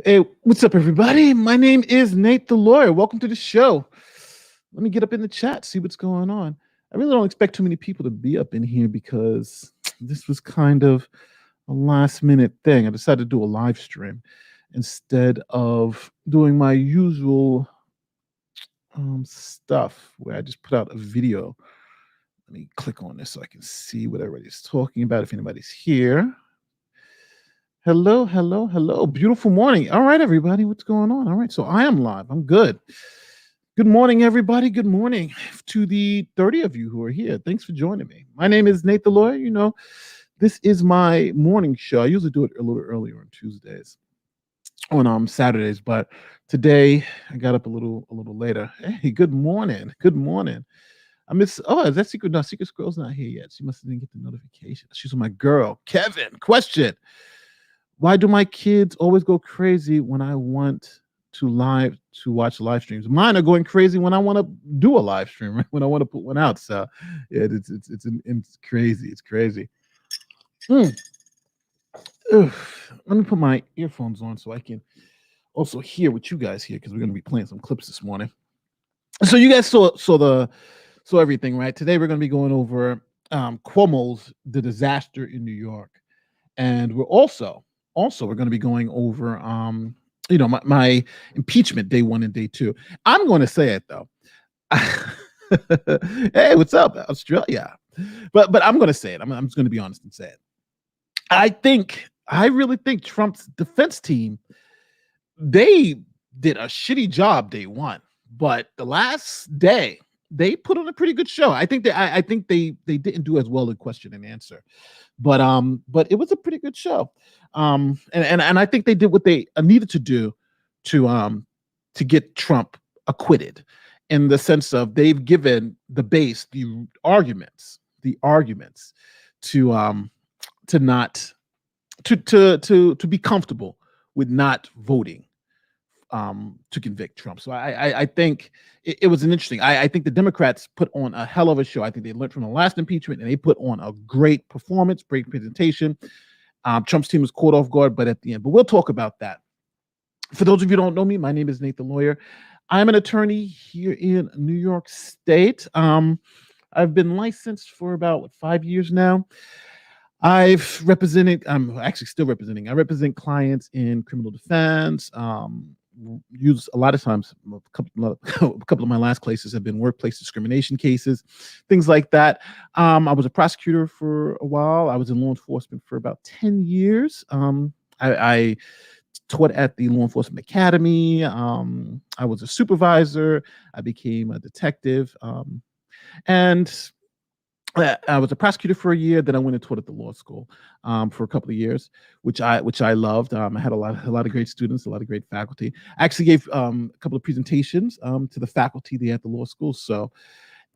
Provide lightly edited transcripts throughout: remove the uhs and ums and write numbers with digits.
Hey, what's up, everybody? My name is Nate the Lawyer. Welcome to the show. Let me get up in the chat, see what's going on. I really don't expect too many people to be up in here because this was kind of a last minute thing. I decided to do a live stream instead of doing my usual stuff where I just put out a video. Let me click on this so I can see what everybody's talking about if anybody's here. Hello, hello, hello. Beautiful morning. All right, everybody. What's going on? All right. So I am live. I'm good. Good morning, everybody. Good morning to the 30 of you who are here. Thanks for joining me. My name is Nate the Lawyer. This is my morning show. I usually do it a little earlier on Tuesdays, on Saturdays, but today I got up a little later. Hey, good morning. Good morning. I miss. Oh, is that Secret? No, Secret Squirrel's not here yet. She must have didn't get the notification. She's my girl, Kevin. Question: why do my kids always go crazy when I want to watch live streams? Mine are going crazy when I want to do a live stream, right? When I want to put one out. So yeah, it's crazy. It's crazy. Mm. Let me put my earphones on so I can also hear what you guys hear because we're going to be playing some clips this morning. So you guys saw everything, right? Today we're going to be going over Cuomo's the disaster in New York, and we're going to be going over my impeachment day 1 and day 2. I'm going to say it though. Hey, what's up, Australia? But I'm going to say it. I'm just going to be honest and say it. I really think Trump's defense team, they did a shitty job day 1, but the last day they put on a pretty good show. I think they didn't do as well in question and answer, but it was a pretty good show. And I think they did what they needed to do to get Trump acquitted, in the sense of they've given the base the arguments to not to be comfortable with not voting to convict Trump. So I think it was an interesting. I think the Democrats put on a hell of a show. I think they learned from the last impeachment and they put on a great performance, great presentation. Trump's team was caught off guard, but at the end. But we'll talk about that. For those of you who don't know me, my name is Nate the Lawyer. I'm an attorney here in New York State. I've been licensed for about 5 years now. I'm actually still representing. I represent clients in criminal defense. Use a lot of times. A couple of my last cases have been workplace discrimination cases, things like that. I was a prosecutor for a while. I was in law enforcement for about 10 years. I taught at the Law Enforcement Academy. I was a supervisor. I became a detective. And I was a prosecutor for a year. Then I went and taught at the law school for a couple of years, which I loved. I had a lot of great students, a lot of great faculty. I actually gave a couple of presentations to the faculty there at the law school. So,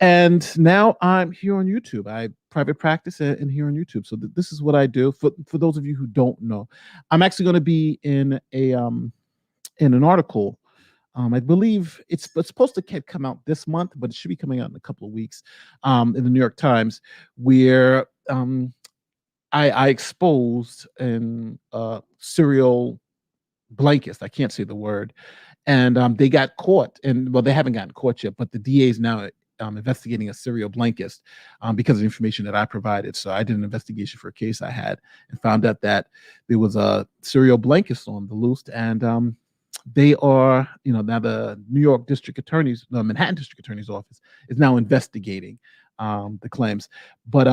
and now I'm here on YouTube. I private practice and here on YouTube. So this is what I do. For those of you who don't know, I'm actually going to be in an article. I believe it's supposed to come out this month, but it should be coming out in a couple of weeks, in the New York Times, where I exposed an serial blankist. I can't say the word, and they got caught. And well, they haven't gotten caught yet, but the DA is now investigating a serial blankist because of the information that I provided. So I did an investigation for a case I had and found out that there was a serial blankist on the loose, and they are, now the New York District Attorney's, the Manhattan District Attorney's Office is now investigating the claims. But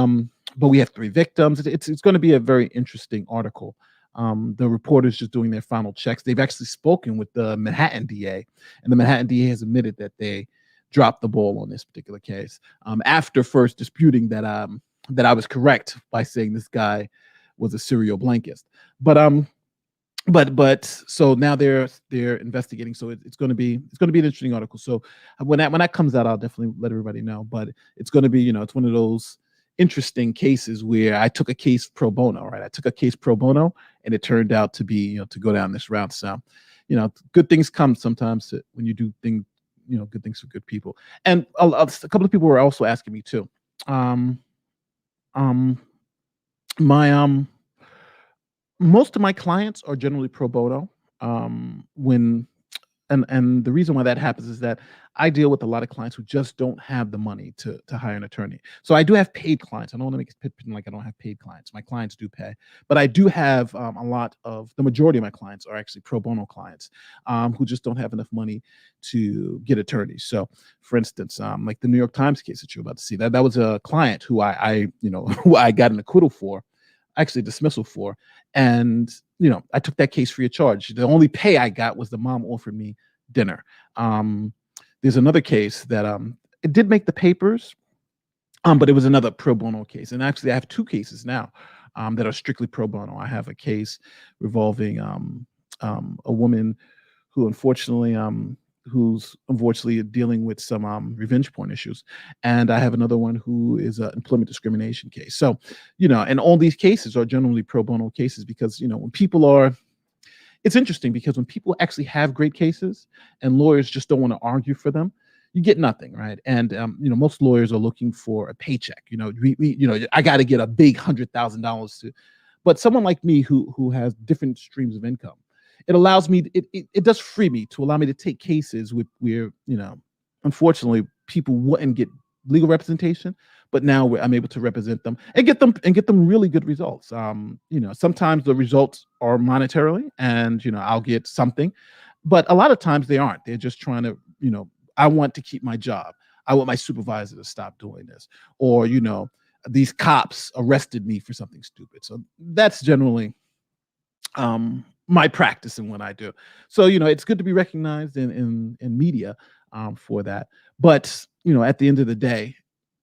we have 3 victims. It's going to be a very interesting article. The reporters just doing their final checks. They've actually spoken with the Manhattan DA, and the Manhattan DA has admitted that they dropped the ball on this particular case after first disputing that I was correct by saying this guy was a serial blankist. But so now they're investigating. So it's going to be an interesting article. So when that comes out, I'll definitely let everybody know. But it's going to be, it's one of those interesting cases where I took a case pro bono, right? I took a case pro bono, and it turned out to be, to go down this route. So, good things come sometimes when you do things, good things for good people. And a couple of people were also asking me too. My most of my clients are generally pro bono. When and the reason why that happens is that I deal with a lot of clients who just don't have the money to hire an attorney. So I do have paid clients. I don't want to make it like I don't have paid clients. My clients do pay, but I do have a lot of the majority of my clients are actually pro bono clients who just don't have enough money to get attorneys. So, for instance, like the New York Times case that you're about to see, that was a client who I who I got an acquittal for, actually dismissal for, and I took that case free of charge. The only pay I got was the mom offered me dinner. Um, there's another case that it did make the papers, but it was another pro bono case. And actually, I have two cases now that are strictly pro bono. I have a case revolving a woman who who's unfortunately dealing with some revenge porn issues, and I have another one who is an employment discrimination case. So, and all these cases are generally pro bono cases because when people are it's interesting because when people actually have great cases and lawyers just don't want to argue for them, you get nothing, right? And most lawyers are looking for a paycheck. I got to get a big $100,000 to, but someone like me who has different streams of income, it allows me. It does free me to allow me to take cases where unfortunately people wouldn't get legal representation, but now I'm able to represent them and get them really good results. Sometimes the results are monetarily, and I'll get something, but a lot of times they aren't. They're just trying to, I want to keep my job. I want my supervisor to stop doing this, or these cops arrested me for something stupid. So that's generally my practice and what I do. So it's good to be recognized in media for that. But at the end of the day,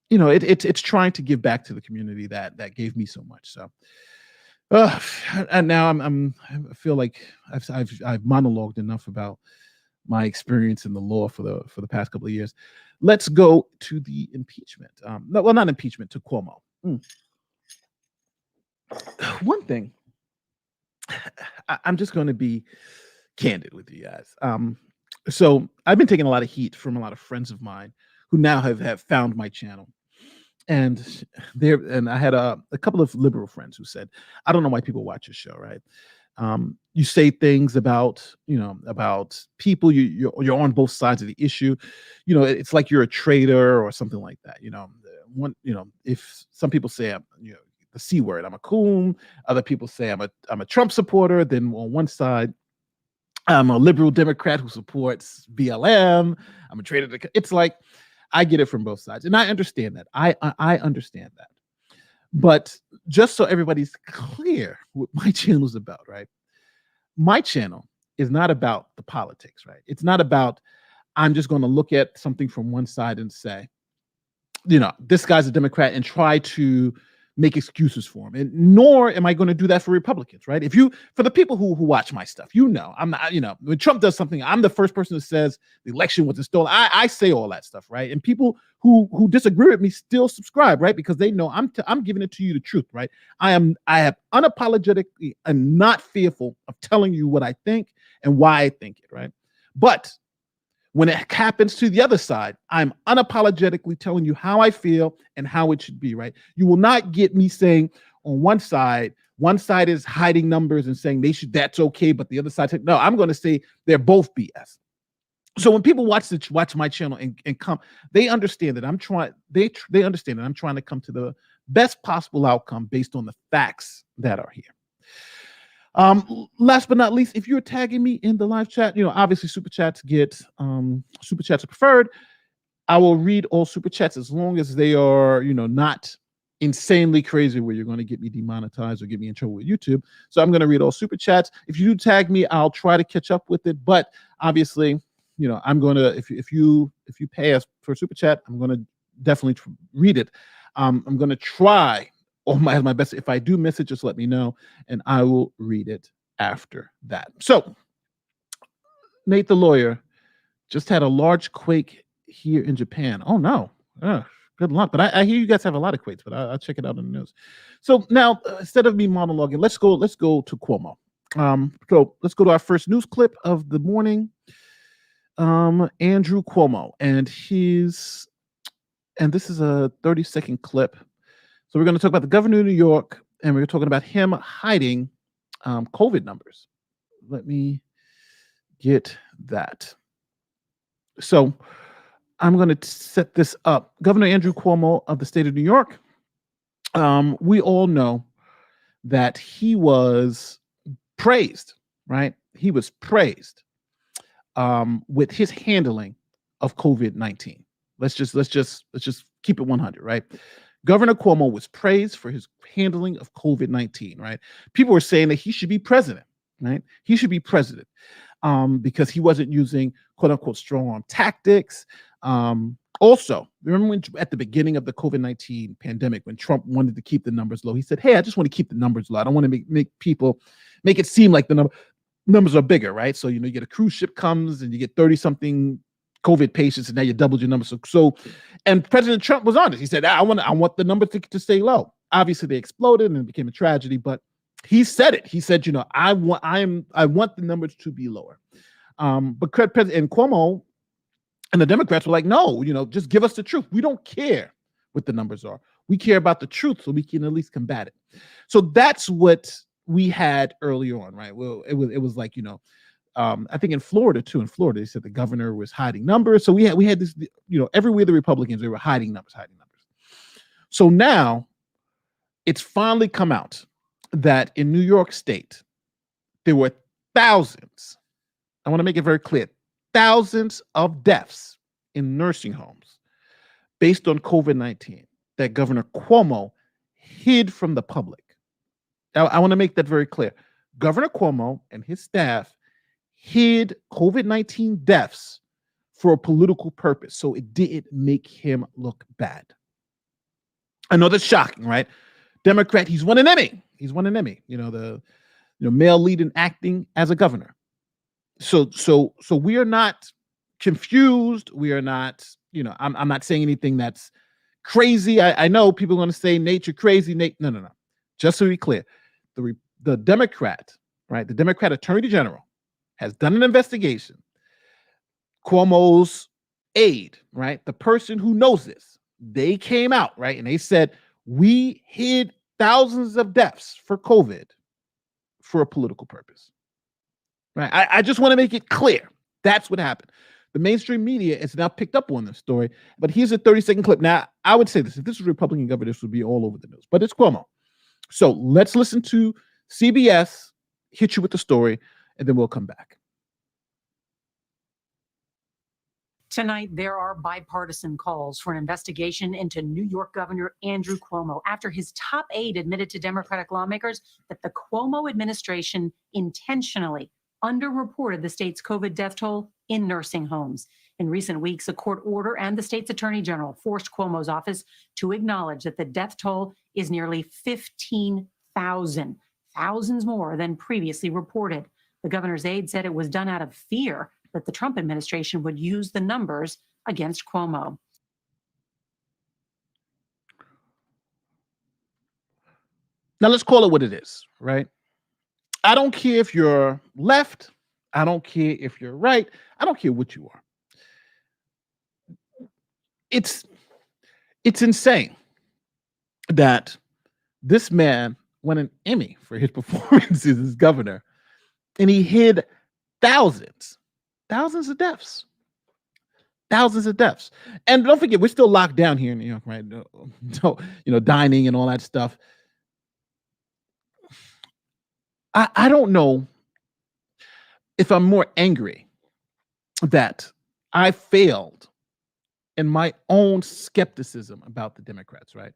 it's trying to give back to the community that gave me so much. So, uh, and now I feel like I've monologued enough about my experience in the law for the past couple of years. Let's go to the impeachment. No, well, not impeachment, to Cuomo. One thing, I'm just going to be candid with you guys. So I've been taking a lot of heat from a lot of friends of mine who now have found my channel. And I had a couple of liberal friends who said, I don't know why people watch your show, right? You say things about people, you're on both sides of the issue. It's like you're a traitor or something like that. If some people say the C word, I'm a coon. Other people say I'm a Trump supporter. Then on one side, I'm a liberal Democrat who supports BLM. I'm a traitor. It's like I get it from both sides, and I understand that. I understand that. But just so everybody's clear, what my channel is about, right? My channel is not about the politics, right? It's not about I'm just going to look at something from one side and say, this guy's a Democrat and try to make excuses for him. And nor am I going to do that for Republicans, right? For the people who watch my stuff, I'm not, when Trump does something, I'm the first person that says the election was stolen. I say all that stuff, right? And people who disagree with me still subscribe, right? Because they know I'm giving it to you the truth, right? I am unapologetically and not fearful of telling you what I think and why I think it, right? But when it happens to the other side, I'm unapologetically telling you how I feel and how it should be, right? You will not get me saying on one side is hiding numbers and saying that's okay, but the other side said, no, I'm going to say they're both BS. So when people watch my channel and come, they understand that I'm trying, they understand that I'm trying to come to the best possible outcome based on the facts that are here. Last but not least, if you're tagging me in the live chat, obviously super chats are preferred. I will read all super chats as long as they are, not insanely crazy where you're going to get me demonetized or get me in trouble with YouTube. So I'm going to read all super chats. If you do tag me, I'll try to catch up with it. But obviously, I'm going to, if you pay us for super chat, I'm going to definitely read it. I'm going to try my best. If I do miss it, just let me know and I will read it after that. So Nate the lawyer just had a large quake here in Japan. Oh no. Good luck. But I hear you guys have a lot of quakes, but I'll check it out in the news. So now instead of me monologuing, let's go to Cuomo. So let's go to our first news clip of the morning. Andrew Cuomo, and this is a 30-second clip. So we're going to talk about the governor of New York, and we're talking about him hiding COVID numbers. Let me get that. So I'm going to set this up. Governor Andrew Cuomo of the state of New York. We all know that he was praised, right? He was praised with his handling of COVID-19. Let's just keep it 100, right? Governor Cuomo was praised for his handling of COVID-19, right? People were saying that he should be president, right? He should be president because he wasn't using quote unquote strong arm tactics. Also, remember when at the beginning of the COVID-19 pandemic, when Trump wanted to keep the numbers low, he said, "Hey, I just want to keep the numbers low. I don't want to make people make it seem like the numbers are bigger," right? So, you get a cruise ship comes and you get 30 something COVID patients and now you doubled your numbers. And President Trump was honest. He said, I want the numbers to stay low. Obviously they exploded and it became a tragedy, but he said it. He said, I want the numbers to be lower. But President Cuomo and the Democrats were like, no, just give us the truth. We don't care what the numbers are. We care about the truth so we can at least combat it. So that's what we had earlier on, right? Well, it was like, I think in Florida too. In Florida, they said the governor was hiding numbers. So we had this, everywhere the Republicans, they were hiding numbers. So now it's finally come out that in New York State, there were thousands. I want to make it very clear, thousands of deaths in nursing homes based on COVID-19 that Governor Cuomo hid from the public. I want to make that very clear. Governor Cuomo and his staff hid COVID-19 deaths for a political purpose, so it didn't make him look bad. I know that's shocking, right? Democrat, he's won an Emmy. The male lead in acting as a governor. So we are not confused. We are not, I'm not saying anything that's crazy. I know people are going to say nature crazy. No. Just to be clear, the Democrat, right? The Democrat Attorney General has done an investigation. Cuomo's aide, right? The person who knows this, they came out, right? And they said, we hid thousands of deaths for COVID for a political purpose, right? I just want to make it clear. That's what happened. The mainstream media has now picked up on this story, but here's a 30-second clip. Now, I would say this, if this was a Republican governor, this would be all over the news, but it's Cuomo. So let's listen to CBS hit you with the story, and then we'll come back. Tonight, there are bipartisan calls for an investigation into New York Governor Andrew Cuomo after his top aide admitted to Democratic lawmakers that the Cuomo administration intentionally underreported the state's COVID death toll in nursing homes. In recent weeks, a court order and the state's attorney general forced Cuomo's office to acknowledge that the death toll is nearly 15,000, thousands more than previously reported. The governor's aide said it was done out of fear that the Trump administration would use the numbers against Cuomo. Now let's call it what it is, right? I don't care if you're left. I don't care if you're right. I don't care what you are. It's insane that this man won an Emmy for his performances as governor, and he hid thousands of deaths. And don't forget, we're still locked down here in New York, right? Dining and all that stuff. I don't know if I'm more angry that I failed in my own skepticism about the Democrats, right?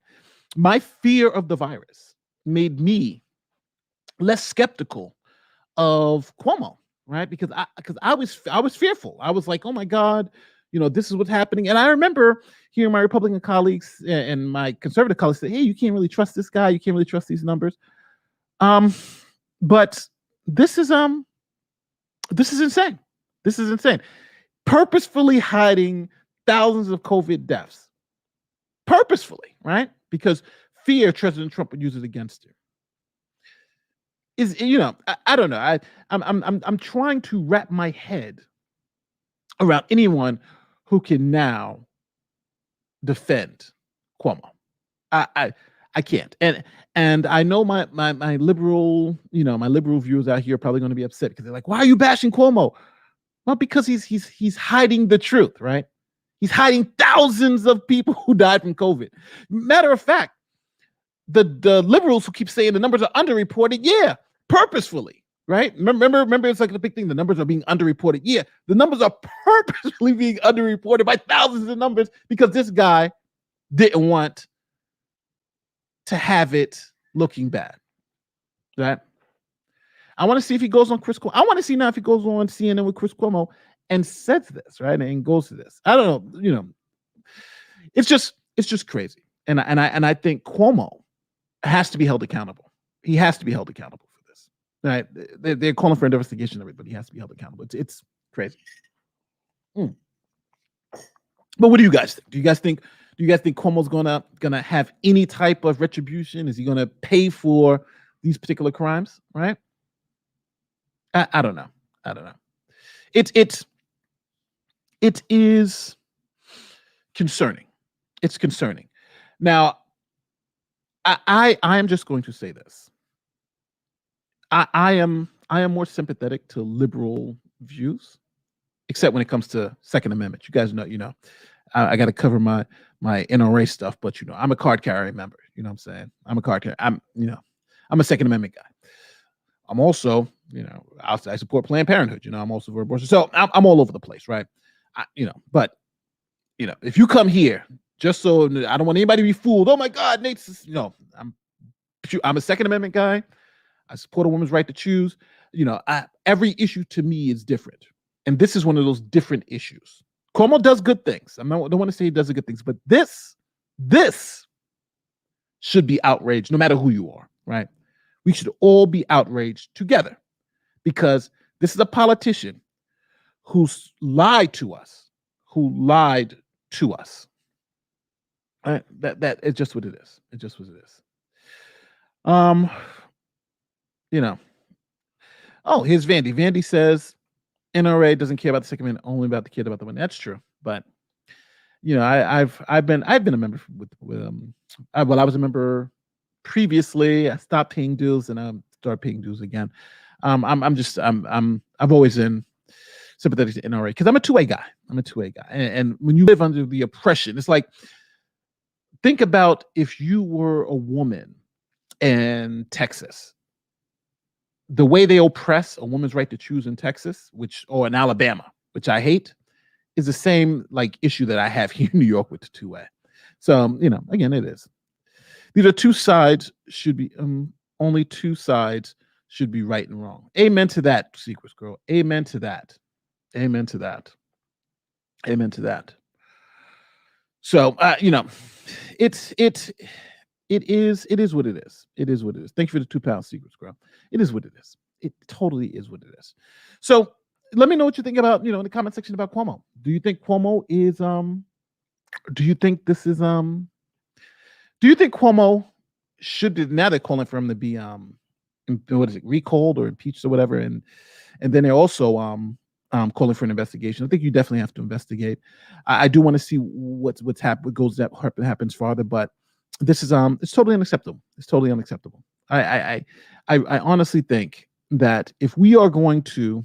My fear of the virus made me less skeptical of Cuomo, right? Because I was fearful. I was like, oh my God, this is what's happening. And I remember hearing my Republican colleagues and my conservative colleagues say, hey, you can't really trust this guy. You can't really trust these numbers. But this is insane. This is insane. Purposefully hiding thousands of COVID deaths. Purposefully, right? Because fear President Trump would use it against him. I don't know. I'm trying to wrap my head around anyone who can now defend Cuomo. I can't. And I know my liberal, my liberal viewers out here are probably going to be upset because they're like, why are you bashing Cuomo? Well, because he's hiding the truth, right? He's hiding thousands of people who died from COVID. Matter of fact, the liberals who keep saying the numbers are underreported, yeah, purposefully, right? Remember, it's like the big thing. The numbers are being underreported. Yeah, the numbers are purposely being underreported by thousands of numbers because this guy didn't want to have it looking bad, right? I want to see if he goes on Chris Cuomo. I want to see now if he goes on CNN with Chris Cuomo and says this, right? And goes to this. I don't know, it's just crazy. And I think Cuomo has to be held accountable. He has to be held accountable for this. Right? They're calling for an investigation of it, but he has to be held accountable. It's crazy. But what do you guys think? Do you guys think Cuomo's gonna have any type of retribution? Is he gonna pay for these particular crimes? Right? I don't know. It is concerning. It's concerning. Now, I am just going to say this. I am more sympathetic to liberal views, except when it comes to Second Amendment. You guys know, I got to cover my NRA stuff, but I'm a card carrying member. You know what I'm saying? I'm a card carrier. I'm a Second Amendment guy. I'm also, I support Planned Parenthood. I'm also for abortion. So I'm all over the place, right? But if you come here just so I don't want anybody to be fooled. Oh my God, Nate's, I'm a Second Amendment guy. I support a woman's right to choose. Every issue to me is different, and this is one of those different issues. Cuomo does good things. I don't want to say he does good things, but this should be outraged, no matter who you are, right? We should all be outraged together because this is a politician who's lied to us, That it's just what it is. It's just what it is. Oh, here's Vandy. Vandy says NRA doesn't care about the Second Amendment, only about the kid about the one. That's true, but I've been a member I was a member previously. I stopped paying dues and I started paying dues again. I've always been sympathetic to NRA because I'm a two-way guy. And when you live under the oppression, it's like, think about if you were a woman in Texas, the way they oppress a woman's right to choose in Texas, or in Alabama, which I hate, is the same issue that I have here in New York with the two-way. So, again, it is. These are two sides should be only two sides should be right and wrong. Amen to that, Secrets Girl. Amen to that. So, it is what it is. It is what it is. Thank you for the £2 Secrets Girl. It is what it is. It totally is what it is. So let me know what you think about, in the comment section about Cuomo. Do you think Cuomo is do you think Cuomo should, now they're calling for him to be recalled or impeached or whatever, and then they're also calling for an investigation. I think you definitely have to investigate. I do want to see what happens farther, but this is it's totally unacceptable. I honestly think that if we are going to,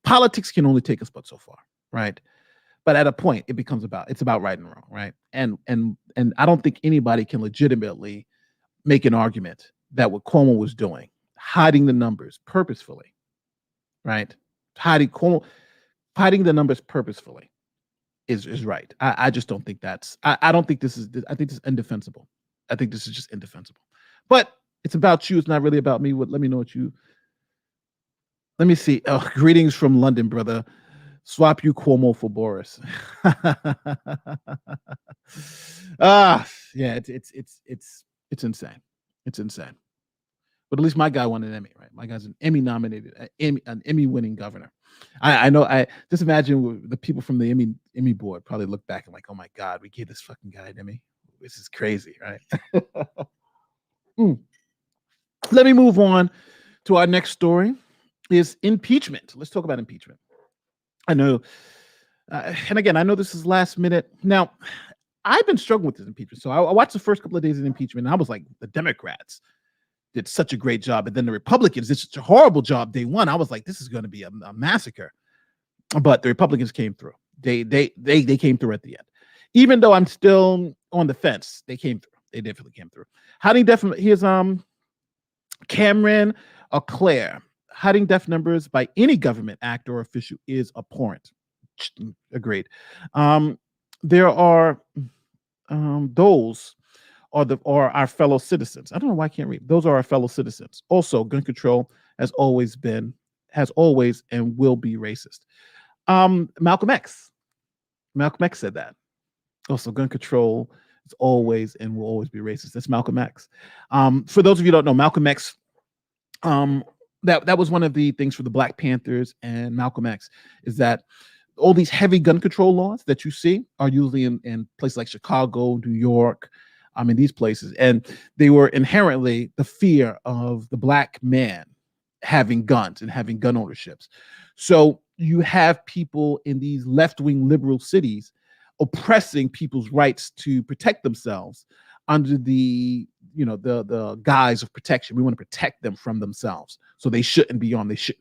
politics can only take us but so far, right? But at a point, it's about right and wrong, right? And I don't think anybody can legitimately make an argument that what Cuomo was doing, hiding the numbers purposefully, right? Hiding the numbers purposefully is right. I just don't think that's. I don't think this is. I think this is indefensible. I think this is just indefensible. But it's about you. It's not really about me. Let me know what you. Let me see. Oh, greetings from London, brother. Swap you Cuomo for Boris. Yeah, it's insane. It's insane. But at least my guy won an Emmy, right? My guy's an Emmy nominated, an Emmy winning governor. I know. I just imagine the people from the Emmy board probably look back and oh my God, we gave this fucking guy an Emmy. This is crazy, right? Let me move on to our next story. Is impeachment. Let's talk about impeachment. I know, and again, I know this is last minute. Now, I've been struggling with this impeachment. So I watched the first couple of days of impeachment, and I was like, the Democrats, did such a great job, and then the Republicans did such a horrible job day one. I was like, this is going to be a massacre. But the Republicans came through. They came through at the end. Even though I'm still on the fence, they came through. They definitely came through. Hiding deaf. Here's Cameron or Claire. Hiding deaf numbers by any government act or official is abhorrent. Agreed. There are those are our fellow citizens. I don't know why I can't read. Those are our fellow citizens. Also, gun control has always and will be racist. Malcolm X said that. Also, gun control is always and will always be racist. That's Malcolm X. For those of you who don't know, Malcolm X, that was one of the things for the Black Panthers and Malcolm X, is that all these heavy gun control laws that you see are usually in places like Chicago, New York, in these places. And they were inherently the fear of the Black man having guns and having gun ownerships. So you have people in these left-wing liberal cities oppressing people's rights to protect themselves under the guise of protection. We want to protect them from themselves, so they shouldn't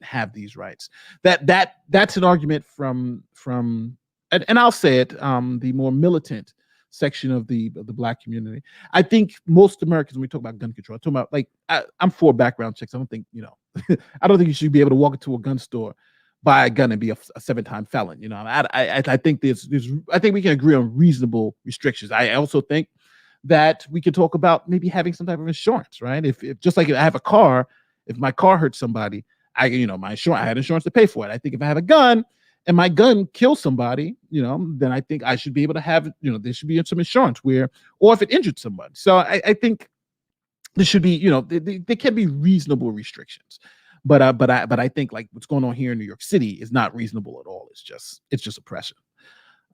have these rights. That's an argument from and I'll say it, the more militant section of the Black community. I think most Americans, when we talk about gun control, talking about, like, I'm for background checks. I don't think I don't think you should be able to walk into a gun store, buy a gun, and be a 7-time felon. I think I think we can agree on reasonable restrictions. I also think that we could talk about maybe having some type of insurance, right? If just like if I have a car, if my car hurts somebody, my insurance, I had insurance to pay for it. I think if I have a gun and my gun kills somebody, then I think I should be able to have, there should be some insurance or if it injured somebody. So I think there should be, there can be reasonable restrictions. But I think, like, what's going on here in New York City is not reasonable at all. It's just oppression.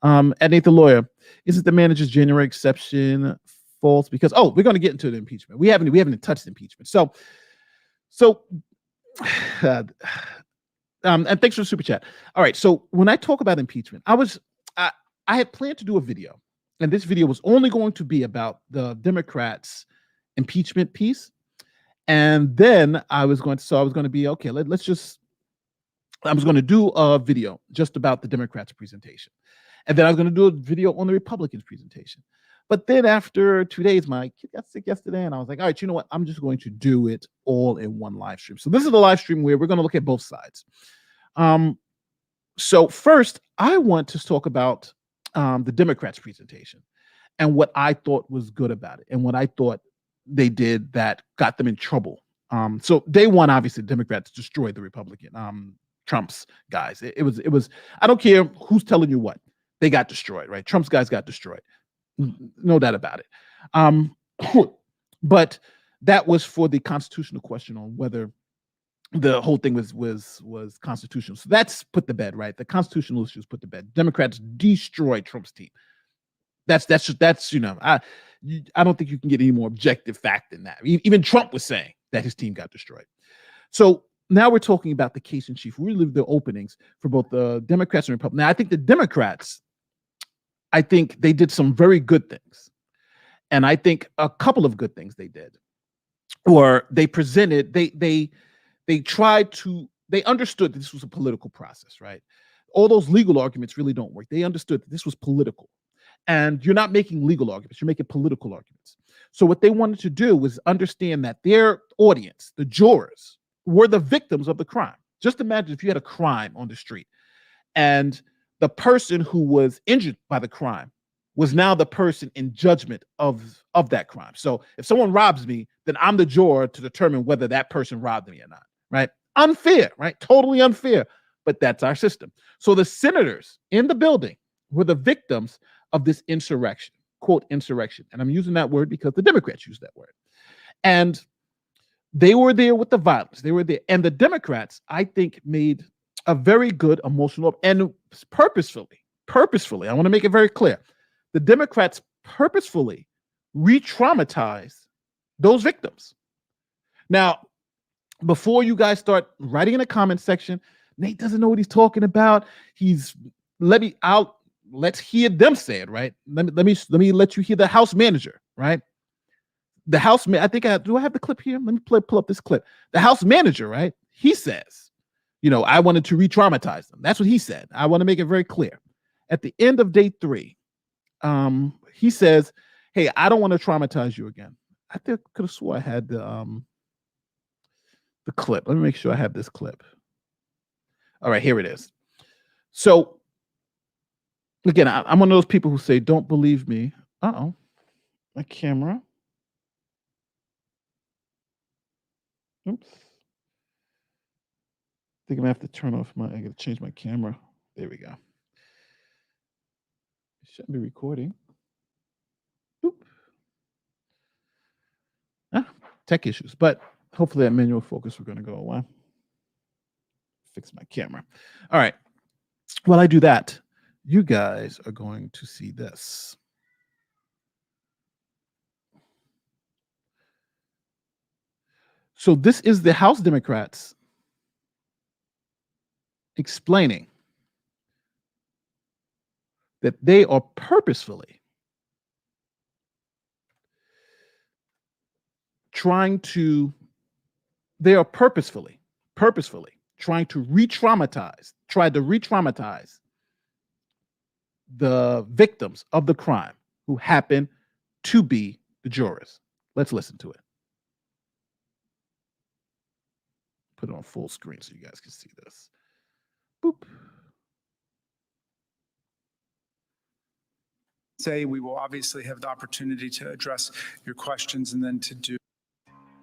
And Nate the lawyer, isn't the manager's January exception false? Because we're going to get into the impeachment. We haven't touched impeachment. So and thanks for the super chat. All right. So when I talk about impeachment, I had planned to do a video, and this video was only going to be about the Democrats' impeachment piece. And then I was going to be, okay, I was going to do a video just about the Democrats' presentation. And then I was going to do a video on the Republicans' presentation. But then after 2 days, my kid got sick yesterday, and I was like, all right, you know what? I'm just going to do it all in one live stream. So this is the live stream where we're going to look at both sides. So first, I want to talk about the Democrats' presentation and what I thought was good about it and what I thought they did that got them in trouble. So day one, obviously, Democrats destroyed the Republican, Trump's guys. It was, I don't care who's telling you what, they got destroyed, right? Trump's guys got destroyed. No doubt about it. But that was for the constitutional question on whether the whole thing was constitutional. So that's put to bed, right? The constitutional issues put to bed. Democrats destroyed Trump's team. That's I don't think you can get any more objective fact than that. Even Trump was saying that his team got destroyed. So now we're talking about the case in chief. We leave the openings for both the Democrats and Republicans. Now, I think the Democrats, they did some very good things. And I think a couple of good things they did, or they presented, they understood that this was a political process, right? All those legal arguments really don't work. They understood that this was political. And you're not making legal arguments, you're making political arguments. So what they wanted to do was understand that their audience, the jurors, were the victims of the crime. Just imagine if you had a crime on the street and the person who was injured by the crime was now the person in judgment of that crime. So if someone robs me, then I'm the juror to determine whether that person robbed me or not, right? Unfair, right? Totally unfair, but that's our system. So the senators in the building were the victims of this insurrection, quote, insurrection. And I'm using that word because the Democrats use that word. And they were there with the violence. They were there. And the Democrats, I think, made a very good emotional, and purposefully, I want to make it very clear, the Democrats purposefully re-traumatized those victims. Now, before you guys start writing in the comment section, Nate doesn't know what he's talking about. Let's hear them say it, right? Let me let you hear the House manager, right? The House, I think do I have the clip here? Let me pull up this clip. The House manager, right? He says, I wanted to re-traumatize them. That's what he said. I want to make it very clear. At the end of day 3, he says, hey, I don't want to traumatize you again. I think I could have swore I had the clip. Let me make sure I have this clip. All right, here it is. So again, I'm one of those people who say, don't believe me. Uh-oh, my camera. Oops. I think I'm gonna have to turn off I gotta change my camera. There we go. It shouldn't be recording. Oop. Tech issues, but hopefully that manual focus we're gonna go away. Fix my camera. All right. While I do that, you guys are going to see this. So this is the House Democrats explaining that they are purposefully trying to re-traumatize the victims of the crime who happen to be the jurors. Let's listen to it. Put it on full screen so you guys can see this. Boop. We will obviously have the opportunity to address your questions and then to do.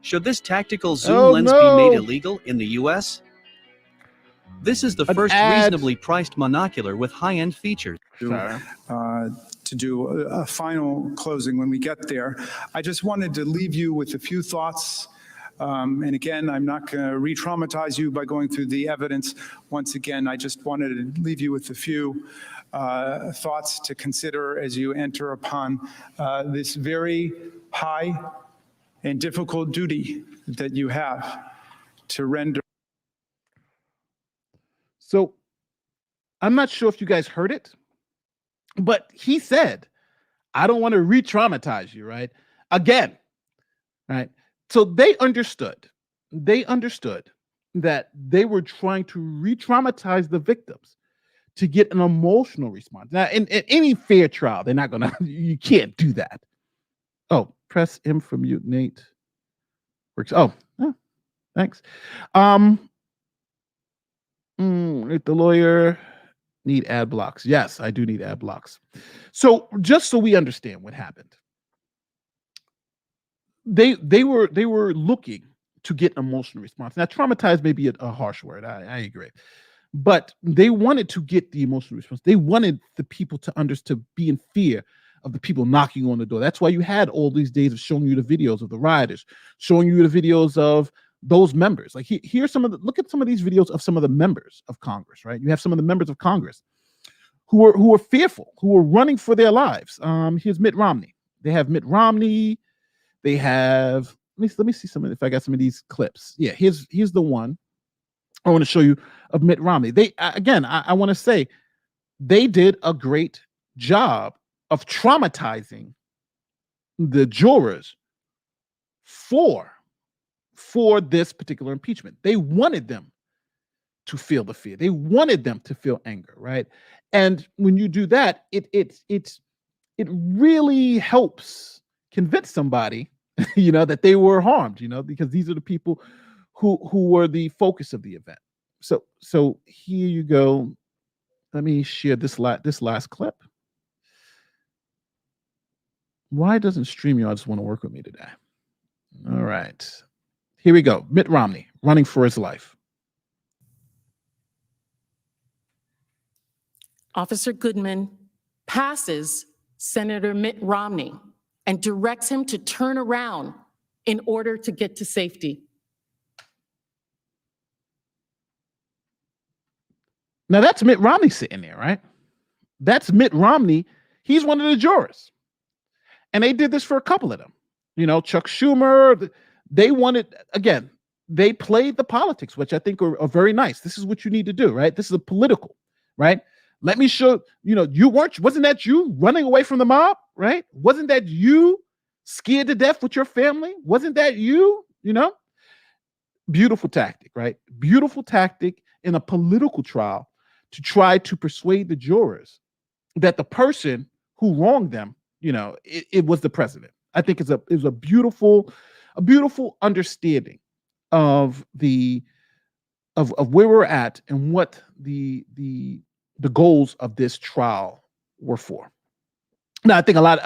Should this tactical zoom lens be made illegal in the U.S.? This is the first reasonably priced monocular with high-end features. To do a final closing when we get there. I just wanted to leave you with a few thoughts. And again, I'm not going to re-traumatize you by going through the evidence. Once again, I just wanted to leave you with a few thoughts to consider as you enter upon this very high and difficult duty that you have to render. So I'm not sure if you guys heard it, but he said, I don't want to re-traumatize you, right? Again, right? So they understood that they were trying to re-traumatize the victims to get an emotional response. Now, in any fair trial, they're not gonna, you can't do that. Oh, press M for mute, Nate. Works. Oh, thanks. The lawyer need ad blocks. Yes, I do need ad blocks. So just so we understand what happened, they were looking to get emotional response. Now, traumatized may be a harsh word. I agree, but they wanted to get the emotional response. They wanted the people to be in fear of the people knocking on the door. That's why you had all these days of showing you the videos of the rioters, showing you the videos of those members. Like here's look at some of these videos of some of the members of Congress, right? You have some of the members of Congress who were fearful, who were running for their lives. Here's Mitt Romney. They have Mitt Romney. They have, let me see if I got some of these clips. Yeah, here's the one I want to show you of Mitt Romney. I want to say they did a great job of traumatizing the jurors for this particular impeachment. They wanted them to feel the fear. They wanted them to feel anger, right? And when you do that, it really helps convince somebody, that they were harmed, because these are the people who were the focus of the event. So here you go. Let me share this last clip. Why doesn't StreamYard just want to work with me today? All right. Here we go. Mitt Romney running for his life. Officer Goodman passes Senator Mitt Romney and directs him to turn around in order to get to safety. Now that's Mitt Romney sitting there, right? That's Mitt Romney. He's one of the jurors. And they did this for a couple of them. Chuck Schumer, they wanted, again, they played the politics, which I think are very nice. This is what you need to do, right? This is a political, right? Let me show, wasn't that you running away from the mob, right? Wasn't that you scared to death with your family? Wasn't that you? You know, beautiful tactic, right? Beautiful tactic in a political trial to try to persuade the jurors that the person who wronged them, you know, it was the president. I think it was a beautiful understanding of of where we're at and what the goals of this trial were for. Now, I think a lot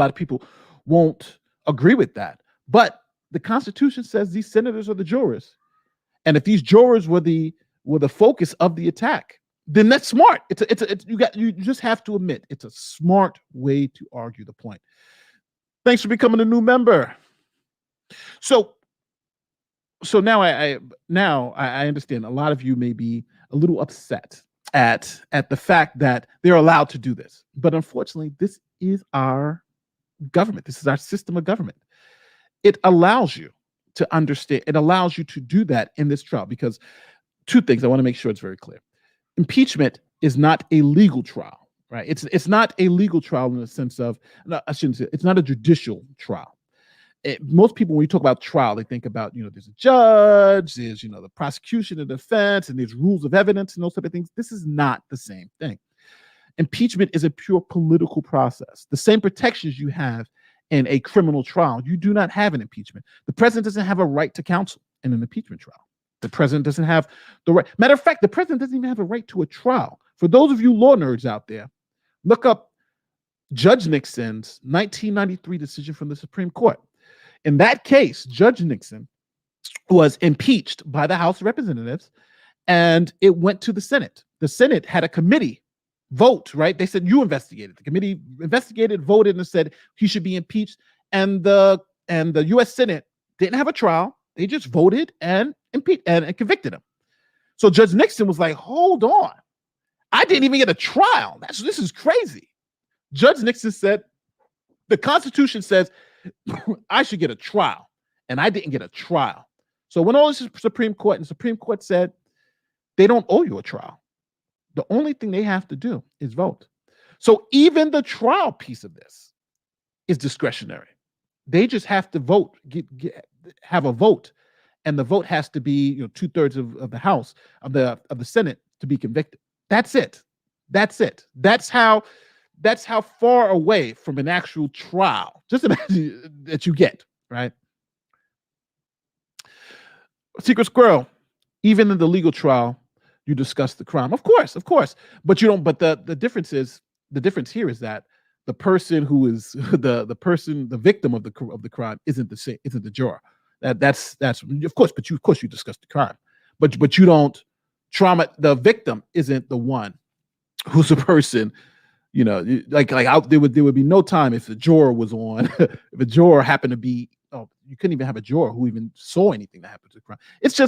of people won't agree with that, but the Constitution says these senators are the jurors, and if these jurors were the focus of the attack, then that's smart. You just have to admit it's a smart way to argue the point. Thanks for becoming a new member. So now I understand a lot of you may be a little upset at the fact that they're allowed to do this, but unfortunately, this is our government. This is our system of government. It allows you to understand. It allows you to do that in this trial because two things. I want to make sure it's very clear. Impeachment is not a legal trial, right? It's not a legal trial in the sense of, no, I shouldn't say, it's not a judicial trial. Most people, when you talk about trial, they think about, you know, there's a judge, there's, you know, the prosecution and defense, and there's rules of evidence and those type of things. This is not the same thing. Impeachment is a pure political process. The same protections you have in a criminal trial, you do not have in impeachment. The president doesn't have a right to counsel in an impeachment trial. The president doesn't have the right. Matter of fact, the president doesn't even have a right to a trial. For those of you law nerds out there, look up Judge Nixon's 1993 decision from the Supreme Court. In that case, Judge Nixon was impeached by the House of Representatives, and it went to the Senate. The Senate had a committee vote, right? They said, you investigated. The committee investigated, voted, and said he should be impeached. And the U.S. Senate didn't have a trial. They just voted and impeached and convicted him. So Judge Nixon was like, hold on. I didn't even get a trial. This is crazy. Judge Nixon said, the Constitution says I should get a trial, and I didn't get a trial. So when all this is Supreme Court, and the Supreme Court said they don't owe you a trial. The only thing they have to do is vote. So even the trial piece of this is discretionary. They just have to vote, have a vote, and the vote has to be, you know, 2/3 of the House of the Senate to be convicted. That's it. That's it. That's how far away from an actual trial, just imagine, that you get, right? Secret Squirrel, even in the legal trial, you discuss the crime. Of course, but you don't. But the difference here is that the person who is the victim of the crime isn't the juror. That's of course. But you discuss the crime, but you don't trauma. The victim isn't the one who's the person. You know, there would be no time if the juror was on. If a juror happened to be, you couldn't even have a juror who even saw anything that happened to the crime. This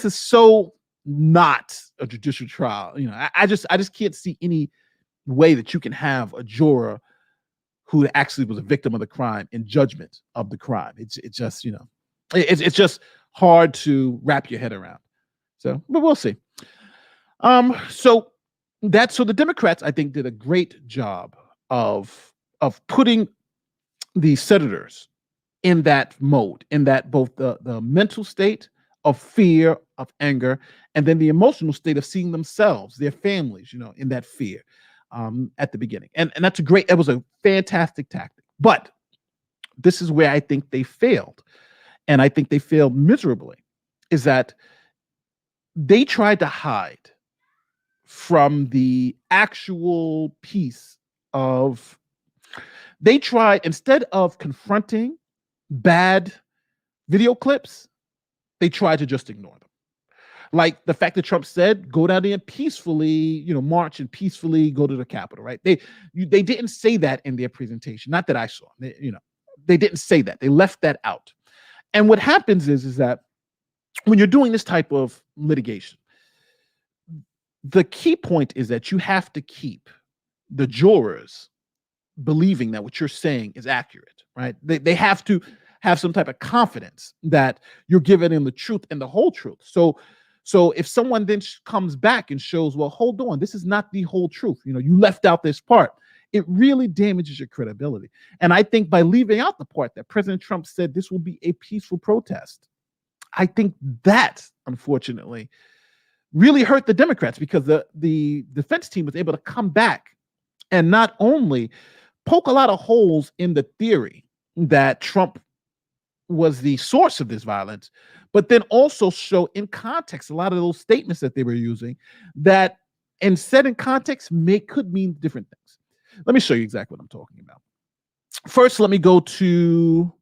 is so not a judicial trial. You know, I just can't see any way that you can have a juror who actually was a victim of the crime in judgment of the crime. It's just, you know, it's just hard to wrap your head around. So, but we'll see. So the Democrats, I think, did a great job of putting the senators in that mode, in that both the mental state of fear, of anger, and then the emotional state of seeing themselves, their families, you know, in that fear at the beginning. And it was a fantastic tactic. But this is where I think they failed. And I think they failed miserably, is that they tried to hide from the actual piece of, they tried, instead of confronting bad video clips, they tried to just ignore them. Like the fact that Trump said, go down there and peacefully, you know, march and peacefully go to the Capitol, right? They didn't say that in their presentation. Not that I saw. They didn't say that. They left that out. And what happens is that when you're doing this type of litigation, the key point is that you have to keep the jurors believing that what you're saying is accurate, right? They have to have some type of confidence that you're giving them the truth and the whole truth. So if someone then comes back and shows, well, hold on, this is not the whole truth. You know, you left out this part. it really damages your credibility. And I think by leaving out the part that President Trump said this will be a peaceful protest, I think that, unfortunately, really hurt the Democrats, because the defense team was able to come back and not only poke a lot of holes in the theory that Trump was the source of this violence, but then also show in context a lot of those statements that they were using that, and said in context, could mean different things. Let me show you exactly what I'm talking about. First, let me go to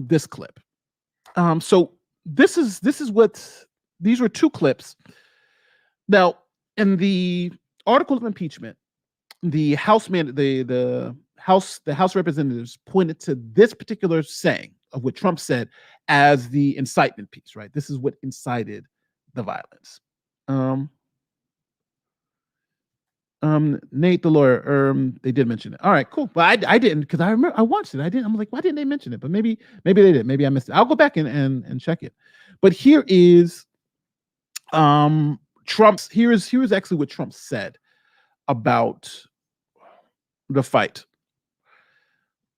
this clip. So this is what these were two clips. Now, in the article of impeachment, the House representatives pointed to this particular saying of what Trump said as the incitement piece, right? This is what incited the violence. Nate, the lawyer, they did mention it. All right, cool. But I didn't, because I remember I watched it. I didn't. I'm like, why didn't they mention it? But maybe they did. Maybe I missed it. I'll go back and check it. But here is Trump's. Here is actually what Trump said about the fight.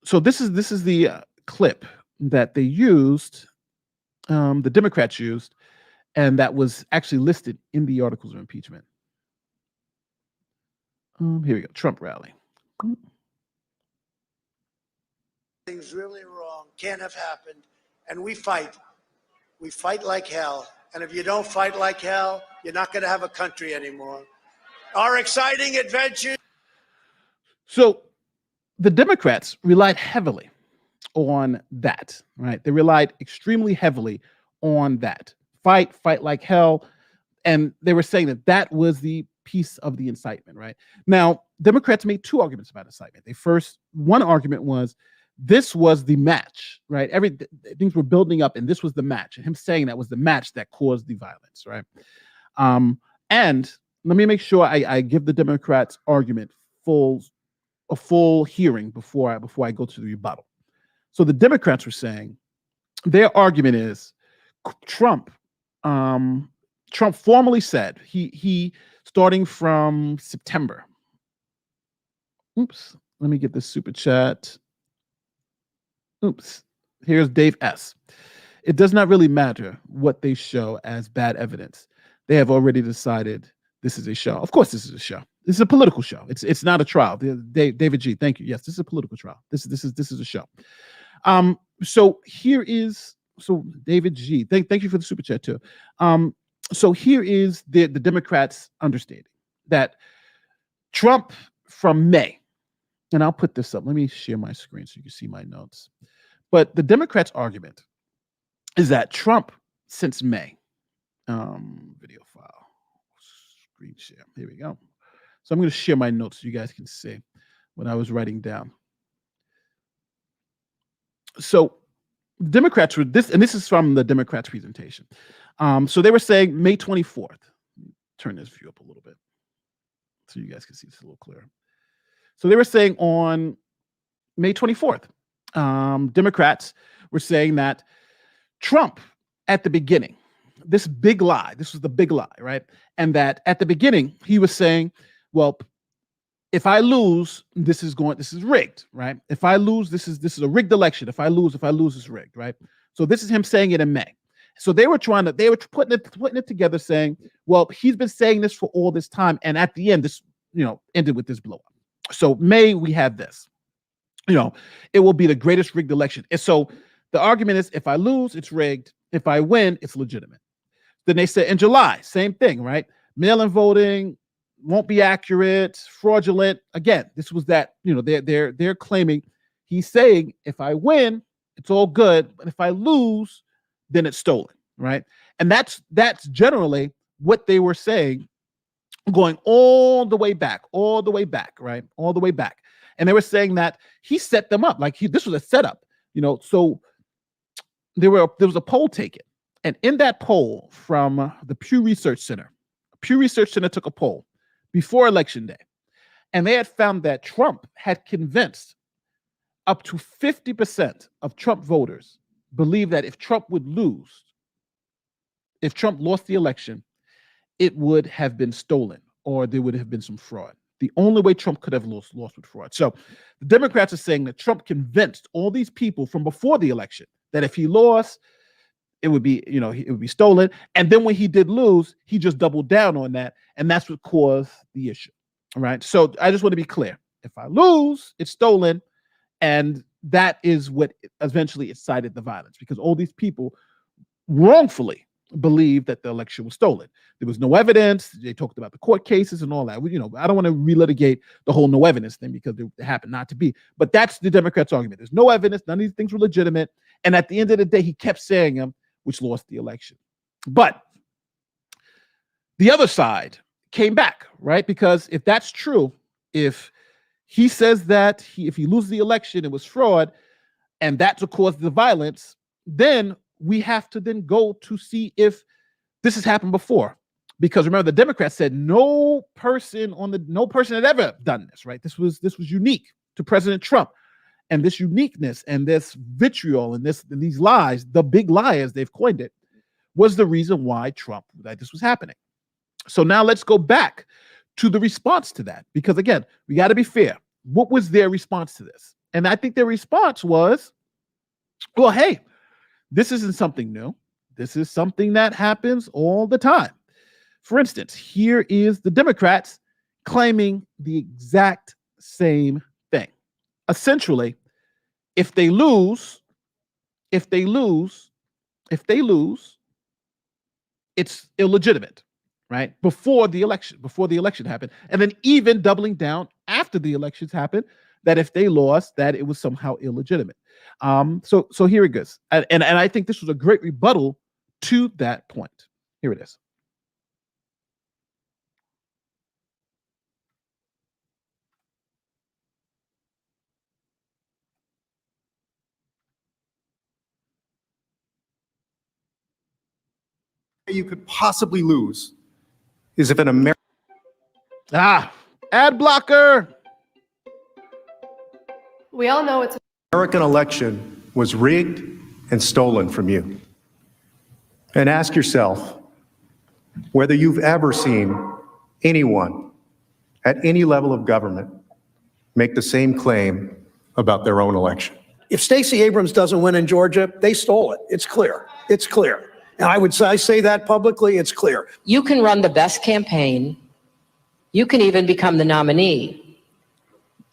So this is the clip that they used, the Democrats used, and that was actually listed in the articles of impeachment. Here we go. Trump rally. Things really wrong, can't have happened, and we fight. We fight like hell, and if you don't fight like hell, you're not going to have a country anymore. Our exciting adventure. So the Democrats relied heavily on that, right? They relied extremely heavily on that. Fight like hell. And they were saying that that was the piece of the incitement, right? Now, Democrats made two arguments about incitement. One argument was this was the match, right? Things were building up, and this was the match. And him saying that was the match that caused the violence, right? And let me make sure I give the Democrats' argument a full hearing before I go to the rebuttal. So the Democrats were saying their argument is Trump formally said he starting from September. Oops, let me get this super chat. Oops, here's Dave S. It does not really matter what they show as bad evidence. They have already decided this is a show. Of course, this is a show. This is a political show. It's not a trial. David G, thank you. Yes, this is a political trial. This is a show. So David G, thank you for the super chat too. So here is the Democrats' understanding that Trump from May, and I'll put this up. Let me share my screen so you can see my notes. But the Democrats' argument is that Trump since May, video file, screen share. Here we go. So I'm going to share my notes so you guys can see what I was writing down. So Democrats were this, and this is from the Democrats' presentation. So they were saying May 24th. Turn this view up a little bit so you guys can see this a little clearer. So they were saying on May 24th, Democrats were saying that Trump at the beginning, this was the big lie, right? And that at the beginning, he was saying, well, if I lose, this is rigged, right? If I lose, this is a rigged election. If I lose, it's rigged, right? So this is him saying it in May. So they were putting it together, saying, well, he's been saying this for all this time, and at the end, this ended with this blow up. So May, we have this. It will be the greatest rigged election. And so the argument is, if I lose, it's rigged. If I win, it's legitimate. Then they said in July, same thing, right? Mail-in voting won't be accurate, fraudulent. Again, this was that, they're claiming, he's saying, if I win, it's all good, but if I lose, then it's stolen, right? And that's generally what they were saying, going all the way back, right? All the way back. And they were saying that he set them up, like this was a setup, so there was a poll taken. And in that poll from the Pew Research Center took a poll before Election Day. And they had found that Trump had convinced up to 50% of Trump voters believe that if Trump lost the election, it would have been stolen or there would have been some fraud. The only way Trump could have lost with fraud. So the Democrats are saying that Trump convinced all these people from before the election that if he lost, it would be, it would be stolen. And then when he did lose, he just doubled down on that. And that's what caused the issue. All right. So I just want to be clear. If I lose, it's stolen. And that is what eventually incited the violence, because all these people wrongfully believed that the election was stolen. There was no evidence. They talked about the court cases and all that. I don't want to relitigate the whole no evidence thing because it happened not to be. But that's the Democrats' argument. There's no evidence. None of these things were legitimate. And at the end of the day, he kept saying them, which lost the election. But the other side came back, right? Because if that's true, if he says that if he loses the election, it was fraud, and that's what caused the violence, then we have to then go to see if this has happened before. Because remember, the Democrats said no person had ever done this, right? This was unique to President Trump. And this uniqueness and this vitriol and these lies, the big lie as they've coined it, was the reason why this was happening. So now let's go back to the response to that. Because again, we got to be fair. What was their response to this? And I think their response was, well, hey, this isn't something new. This is something that happens all the time. For instance, here is the Democrats claiming the exact same thing. Essentially, if they lose, it's illegitimate, right? Before the election happened. And then even doubling down after the elections happened, that if they lost, that it was somehow illegitimate. So here it goes. And I think this was a great rebuttal to that point. Here it is. You could possibly lose is if an American ad blocker. We all know it's election was rigged and stolen from you. And ask yourself whether you've ever seen anyone at any level of government make the same claim about their own election. If Stacey Abrams doesn't win in Georgia, they stole it. It's clear. It's clear. And I say that publicly, it's clear. You can run the best campaign. You can even become the nominee.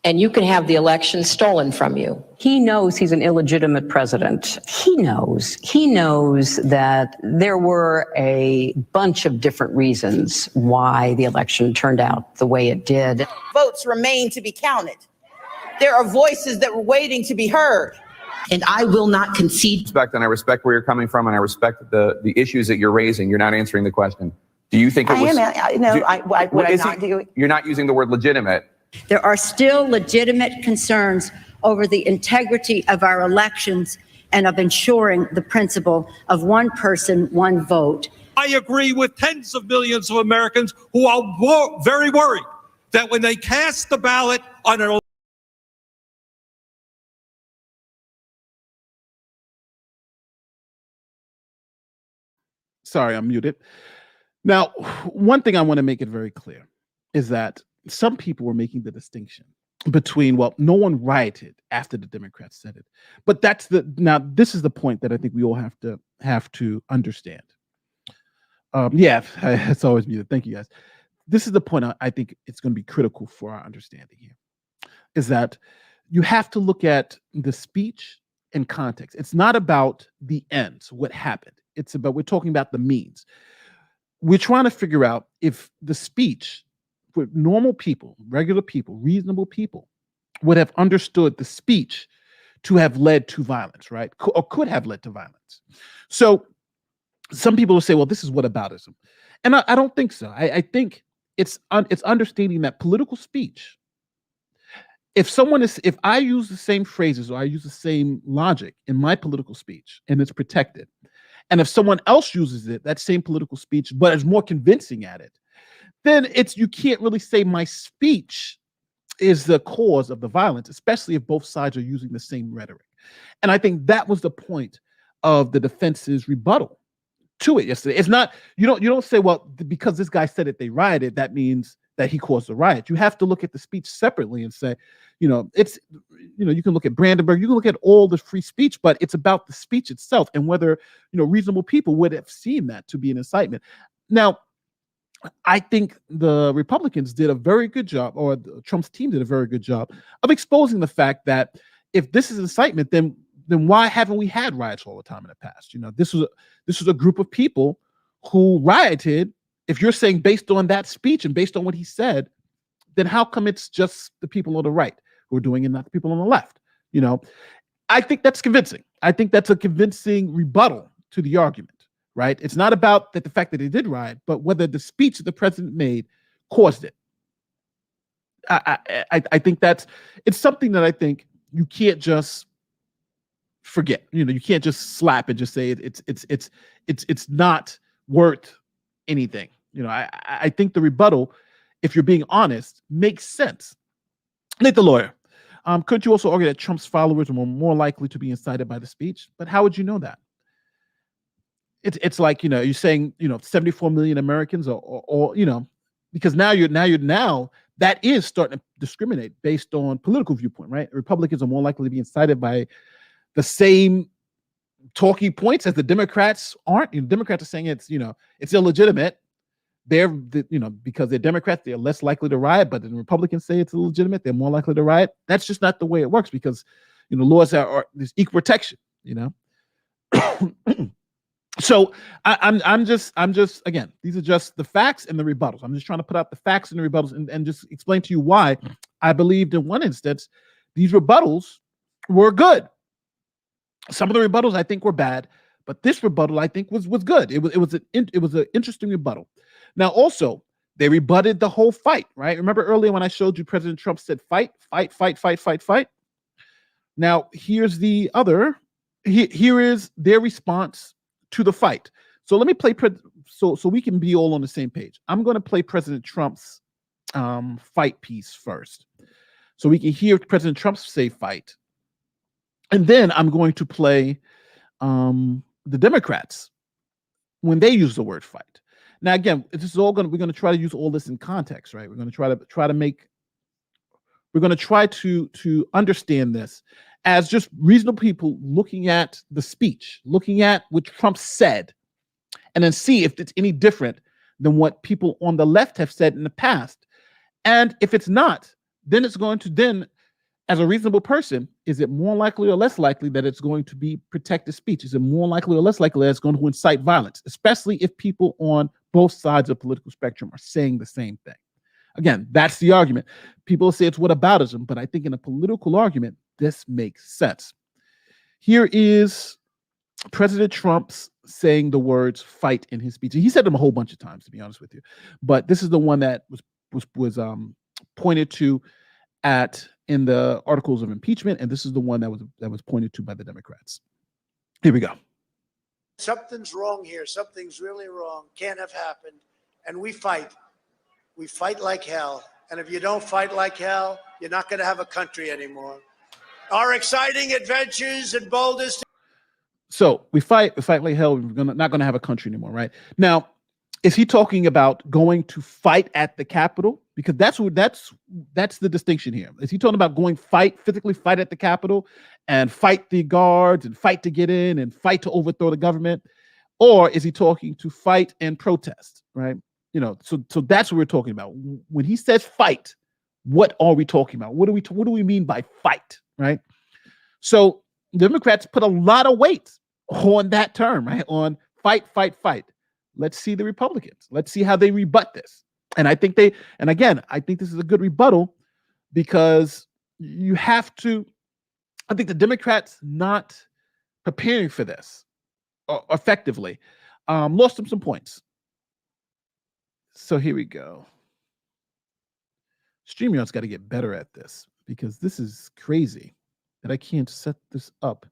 And you can have the election stolen from you. He knows he's an illegitimate president. He knows that there were a bunch of different reasons why the election turned out the way it did. Votes remain to be counted. There are voices that were waiting to be heard. And I will not concede. And I respect where you're coming from, and I respect the issues that you're raising. You're not answering the question. Do you think it was? You're not using the word legitimate. There are still legitimate concerns over the integrity of our elections and of ensuring the principle of one person, one vote. I agree with tens of millions of Americans who are very worried that when they cast the ballot on an Sorry, I'm muted. Now, one thing I want to make it very clear is that some people were making the distinction between, well, no one rioted after the Democrats said it. But this is the point that I think we all have to understand. It's always muted. Thank you, guys. This is the point I think it's going to be critical for our understanding here, is that you have to look at the speech in context. It's not about the ends, what happened. We're talking about the means. We're trying to figure out if the speech with normal people, regular people, reasonable people would have understood the speech to have led to violence, right? Or could have led to violence. So some people will say, well, this is whataboutism. And I don't think so. I think it's understanding that political speech, if I use the same phrases or I use the same logic in my political speech and it's protected, and if someone else uses it, that same political speech, but is more convincing at it, then you can't really say my speech is the cause of the violence, especially if both sides are using the same rhetoric. And I think that was the point of the defense's rebuttal to it yesterday. It's not, you don't say, well, because this guy said it, they rioted, that means that he caused the riot. You have to look at the speech separately and say, it's, you can look at Brandenburg, you can look at all the free speech, but it's about the speech itself and whether, reasonable people would have seen that to be an incitement. Now, I think the Republicans did a very good job, or Trump's team did a very good job of exposing the fact that if this is incitement, then why haven't we had riots all the time in the past? This was a group of people who rioted. If you're saying based on that speech and based on what he said, then how come it's just the people on the right who are doing it, not the people on the left? I think that's convincing. I think that's a convincing rebuttal to the argument. Right? It's not about the fact that they did riot, but whether the speech that the president made caused it. I think it's something that I think you can't just forget. You can't just slap and just say it's not worth anything. I think the rebuttal, if you're being honest, makes sense. Nate the lawyer. Could you also argue that Trump's followers were more likely to be incited by the speech? But how would you know that? It's like, you're saying, 74 million Americans or because now that is starting to discriminate based on political viewpoint, right? Republicans are more likely to be incited by the same talking points as the Democrats aren't. Democrats are saying it's illegitimate. Because they're Democrats, they're less likely to riot, but the Republicans say it's illegitimate, they're more likely to riot. That's just not the way it works because, laws there's equal protection, So I'm just again, these are just the facts and the rebuttals. I'm just trying to put out the facts and the rebuttals and just explain to you why I believed in one instance these rebuttals were good. Some of the rebuttals I think were bad, but this rebuttal I think was good. It was an interesting rebuttal. Now also they rebutted the whole fight, right? Remember earlier when I showed you President Trump said fight. Now here's the other. Here is their response to the fight. So let me play so we can be all on the same page. I'm going to play President Trump's fight piece first, so we can hear President Trump say fight, and then I'm going to play the Democrats when they use the word fight. Now again, this is all we're going to try to use all this in context, right? We're going to try to understand this as just reasonable people looking at the speech, looking at what Trump said, and then see if it's any different than what people on the left have said in the past. And if it's not, then it's going to as a reasonable person, is it more likely or less likely that it's going to be protected speech? Is it more likely or less likely that it's going to incite violence, especially if people on both sides of the political spectrum are saying the same thing? Again, that's the argument. People say it's whataboutism, but I think in a political argument, this makes sense. Here is President Trump's saying the words fight in his speech. He said them a whole bunch of times, to be honest with you. But this is the one that was pointed to in the articles of impeachment, and this is the one that was pointed to by the Democrats. Here we go. Something's wrong here. Something's really wrong. Can't have happened. And we fight. We fight like hell. And if you don't fight like hell, you're not going to have a country anymore. Our exciting adventures and boldest. So we fight like hell. We're not going to have a country anymore, right? Now, is he talking about going to fight at the Capitol? Because that's the distinction here. Is he talking about going physically fight at the Capitol and fight the guards and fight to get in and fight to overthrow the government? Or is he talking to fight and protest, right? So that's what we're talking about. When he says fight, what are we talking about? What do we mean by fight, right? So Democrats put a lot of weight on that term, right? On fight. Let's see the Republicans. Let's see how they rebut this. And I think this is a good rebuttal because I think the Democrats not preparing for this effectively lost them some points. So here we go. StreamYard's got to get better at this because this is crazy that I can't set this up.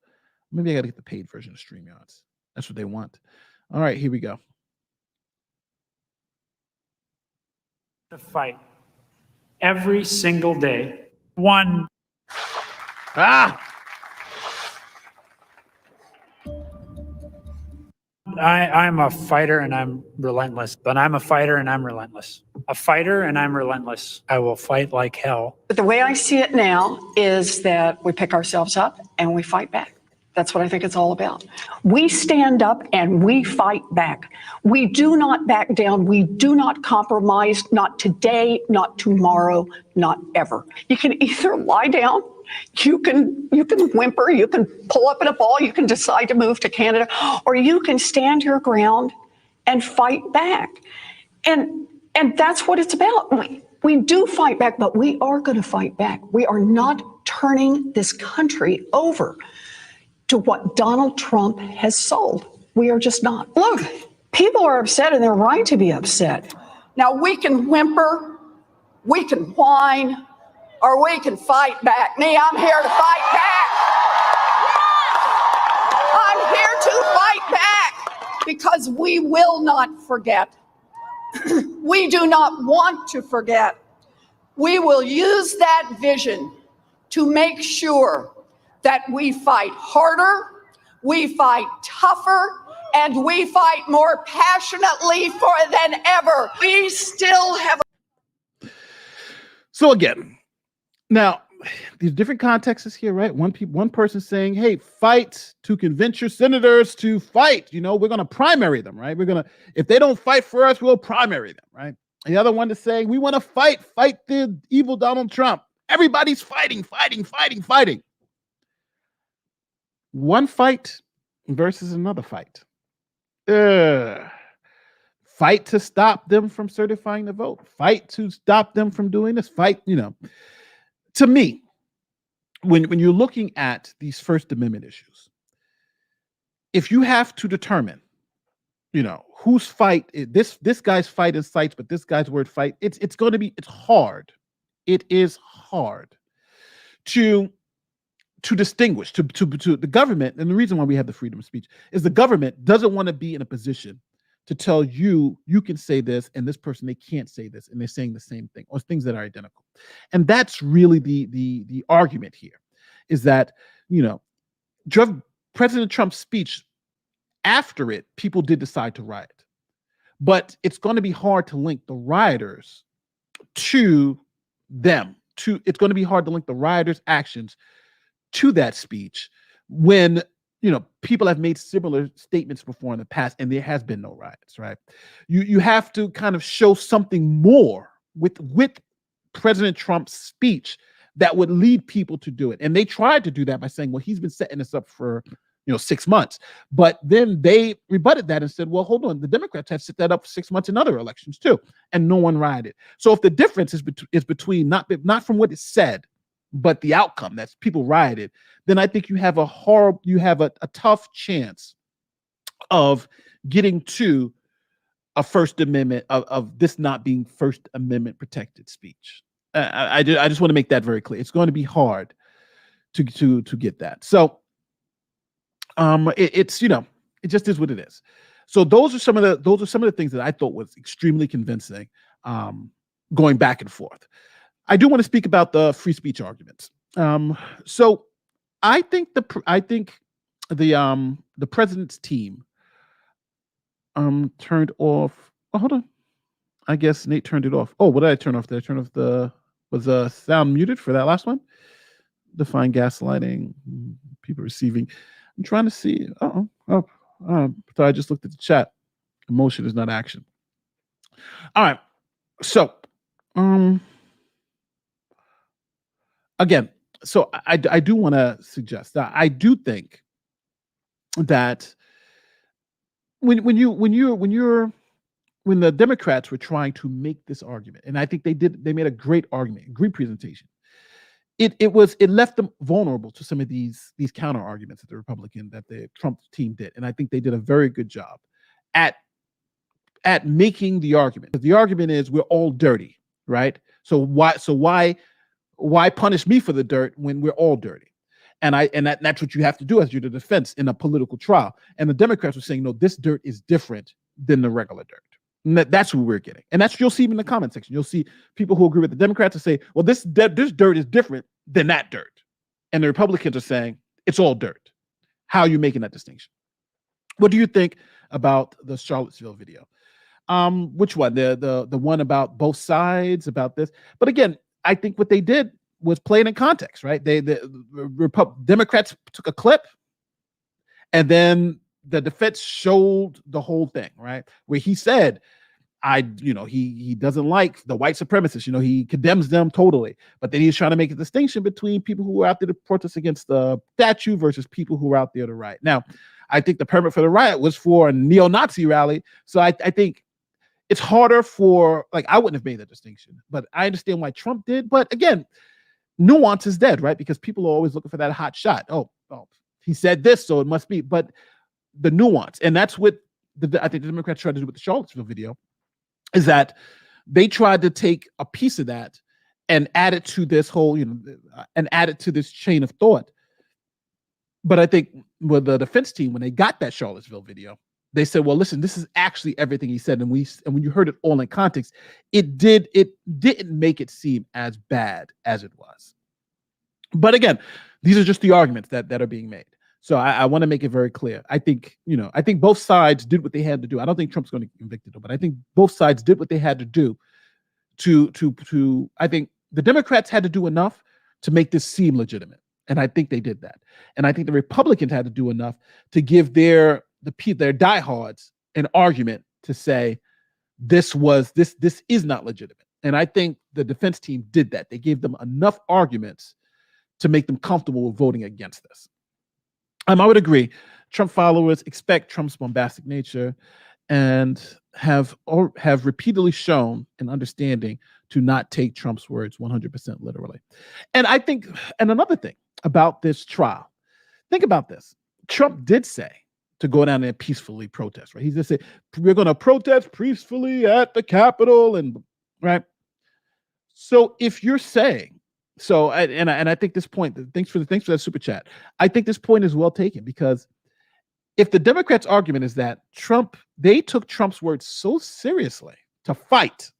Maybe I got to get the paid version of StreamYards. That's what they want. All right, here we go. To fight every single day. One. I'm a fighter and I'm relentless, but I'm a fighter and I'm relentless. a fighter and I'm relentless. I will fight like hell. But the way I see it now is that we pick ourselves up and we fight back. That's what I think it's all about. We stand up and we fight back. We do not back down. We do not compromise, not today, not tomorrow, not ever. You can either lie down, you can whimper, you can pull up in a ball, you can decide to move to Canada, or you can stand your ground and fight back. And that's what it's about. We do fight back, but we are going to fight back. We are not turning this country over to what Donald Trump has sold. We are just not. Look, people are upset and they're right to be upset. Now we can whimper, we can whine, or we can fight back. Me, I'm here to fight back. I'm here to fight back because we will not forget. We do not want to forget. We will use that vision to make sure that we fight harder, we fight tougher, and we fight more passionately than ever. We still have. So again, now these different contexts here, right? One person saying, "Hey, fight to convince your senators to fight. You know, we're going to primary them, right? If they don't fight for us, we'll primary them, right?" The other one is saying, "We want to fight the evil Donald Trump. Everybody's fighting." One fight versus another fight. Fight to stop them from certifying the vote. Fight to stop them from doing this. Fight, to me, when you're looking at these First Amendment issues, if you have to determine, whose fight this guy's fight incites, but this guy's word fight, it's hard. It is hard to distinguish to the government. And the reason why we have the freedom of speech is the government doesn't want to be in a position to tell you can say this and this person, they can't say this, and they're saying the same thing or things that are identical. And that's really the argument here, is that, President Trump's speech, after it, people did decide to riot. But it's going to be hard to link the rioters to them. It's going to be hard to link the rioters' actions to that speech when people have made similar statements before in the past and there has been no riots, right? You have to kind of show something more with President Trump's speech that would lead people to do it. And they tried to do that by saying, well, he's been setting this up for 6 months. But then they rebutted that and said, well, hold on, the Democrats have set that up for 6 months in other elections too, and no one rioted. So if the difference is between not from what it said, but the outcome, that's people rioted, then I think you have a tough chance of getting to a First Amendment of this not being First Amendment protected speech. I just want to make that very clear. It's going to be hard to get that. So it just is what it is. So those are some of the things that I thought was extremely convincing, going back and forth. I do want to speak about the free speech arguments. So I think the president's team turned off. Oh, hold on. I guess Nate turned it off. Oh, what did I turn off? Did I turn off was the sound muted for that last one? Define gaslighting, people receiving. I'm trying to see. So I just looked at the chat. Emotion is not action. All right. So, again, so I do want to suggest that I do think that when the Democrats were trying to make this argument, and I think they made a great argument, great presentation. It left them vulnerable to some of these counter arguments that the Trump team did, and I think they did a very good job at making the argument. The argument is we're all dirty, right? So why punish me for the dirt when we're all dirty? And that's what you have to do as you're the defense in a political trial. And the Democrats were saying, no, this dirt is different than the regular dirt. And that's what we're getting. And that's, you'll see in the comment section. You'll see people who agree with the Democrats to say, well, this dirt is different than that dirt. And the Republicans are saying it's all dirt. How are you making that distinction? What do you think about the Charlottesville video? Which one? The one about both sides, about this. But again, I think what they did was play it in context, right? Democrats took a clip, and then the defense showed the whole thing, right? Where he said, he doesn't like the white supremacists, he condemns them totally. But then he's trying to make a distinction between people who were out there to protest against the statue versus people who were out there to riot. Now, I think the permit for the riot was for a neo-Nazi rally. So I think it's harder for, I wouldn't have made that distinction, but I understand why Trump did. But again, nuance is dead, right? Because people are always looking for that hot shot. Oh, he said this, so it must be. But the nuance, and that's what I think the Democrats tried to do with the Charlottesville video, is that they tried to take a piece of that and add it to this whole, and add it to this chain of thought. But I think with the defense team, when they got that Charlottesville video, they said, well, listen, this is actually everything he said. And when you heard it all in context, it didn't make it seem as bad as it was. But again, these are just the arguments that are being made. So I want to make it very clear. I think both sides did what they had to do. I don't think Trump's going to get convicted, but I think both sides did what they had to do to I think the Democrats had to do enough to make this seem legitimate. And I think they did that. And I think the Republicans had to do enough to give their diehards an argument to say this is not legitimate. And I think the defense team did that. They gave them enough arguments to make them comfortable with voting against this. I would agree. Trump followers expect Trump's bombastic nature and have repeatedly shown an understanding to not take Trump's words 100% literally. And I think, and another thing about this trial, think about this. Trump did say to go down there and peacefully protest, right? He just said, we're going to protest peacefully at the Capitol, and right. So if you're saying, I think this point, thanks for that super chat. I think this point is well taken, because if the Democrats' argument is that they took Trump's words so seriously to fight,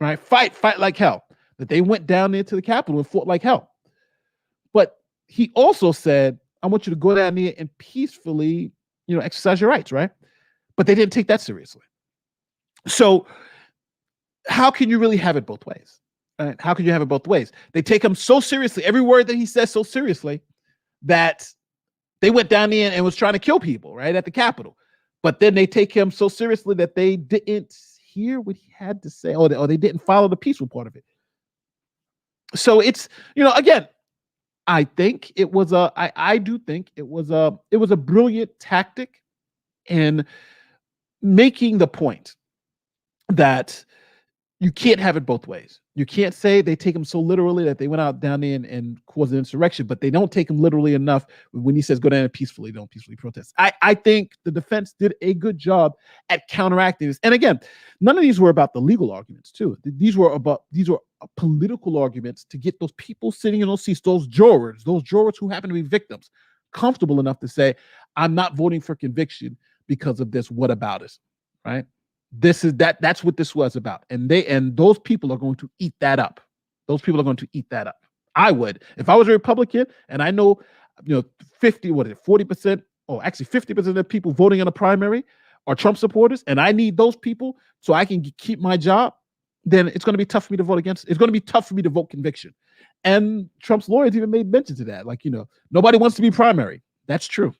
right? Fight like hell, that they went down there to the Capitol and fought like hell. But he also said, I want you to go down there and peacefully, exercise your rights, right? But they didn't take that seriously. So how can you really have it both ways? Right? How can you have it both ways? They take him so seriously, every word that he says so seriously, that they went down there and was trying to kill people, right, at the Capitol. But then they take him so seriously that they didn't hear what he had to say, or they didn't follow the peaceful part of it. So it's, again, I think it was I do think it was a brilliant tactic in making the point that you can't have it both ways. You can't say they take him so literally that they went out down there and caused an insurrection, but they don't take him literally enough when he says go down and peacefully, don't peacefully protest. I think the defense did a good job at counteracting this. And again, none of these were about the legal arguments too. These were political arguments to get those people sitting in those seats, those jurors who happen to be victims, comfortable enough to say, I'm not voting for conviction because of this whataboutism, right? That's what this was about. And those people are going to eat that up. Those people are going to eat that up. I would, if I was a Republican and I know, 40%, or actually 50% of the people voting in a primary are Trump supporters, and I need those people so I can keep my job, then it's going to be tough for me to vote against. It's going to be tough for me to vote conviction. And Trump's lawyers even made mention to that. Nobody wants to be primary. That's true.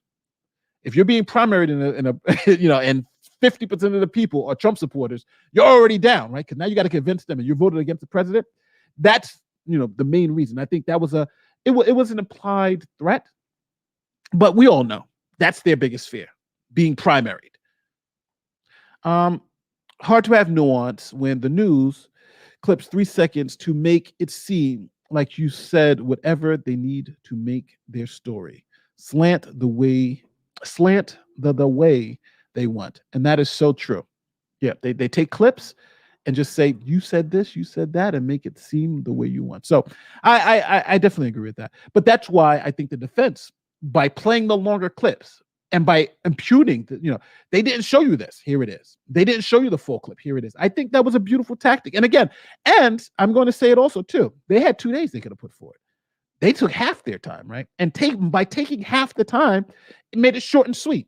If you're being primaried in a and 50% of the people are Trump supporters, you're already down, right? Because now you got to convince them, and you voted against the president. That's the main reason. I think that was it was an implied threat, but we all know that's their biggest fear, being primaried. Hard to have nuance when the news clips 3 seconds to make it seem like you said whatever they need to make their story slant the way they want. And that is so true. Yeah, they take clips and just say, you said this, you said that, and make it seem the way you want. So I definitely agree with that. But that's why I think the defense, by playing the longer clips and by imputing, they didn't show you this. Here it is. They didn't show you the full clip. Here it is. I think that was a beautiful tactic. And again, and I'm going to say it also too, they had 2 days they could have put forward. They took half their time, right? And by taking half the time, it made it short and sweet.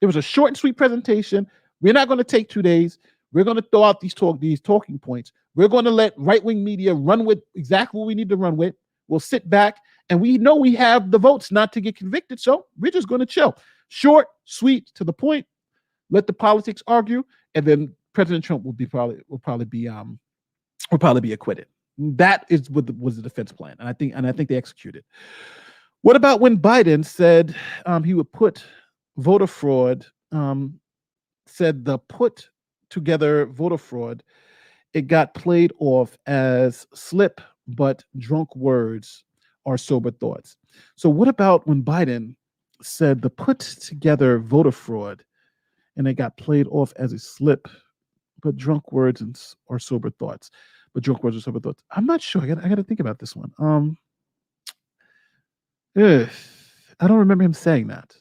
It was a short and sweet presentation. We're not going to take 2 days. We're going to throw out these talking points. We're going to let right-wing media run with exactly what we need to run with. We'll sit back, and we know we have the votes not to get convicted, so we're just going to chill. Short, sweet, to the point. Let the politics argue, and then President Trump will probably be acquitted. That is what was the defense plan, and I think they executed. What about when Biden said he would put voter fraud? Said the put together voter fraud, it got played off as slip, but drunk words are sober thoughts. So what about when Biden said the put together voter fraud, and it got played off as a slip, but drunk words are sober thoughts? But drunk words are sober thoughts. I'm not sure. I got to think about this one. I don't remember him saying that.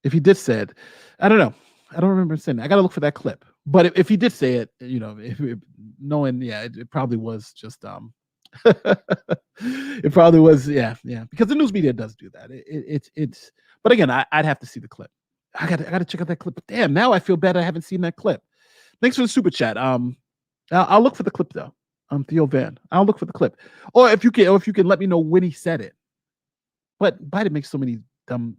If he did say it, I don't know. I don't remember him saying that. I got to look for that clip. But if he did say it, knowing, it probably was just it probably was, yeah, because the news media does do that. It's. But again, I'd have to see the clip. I got to check out that clip. But damn, now I feel bad I haven't seen that clip. Thanks for the super chat. I'll look for the clip though. Theo Van. I'll look for the clip, or if you can let me know when he said it. But Biden makes so many dumb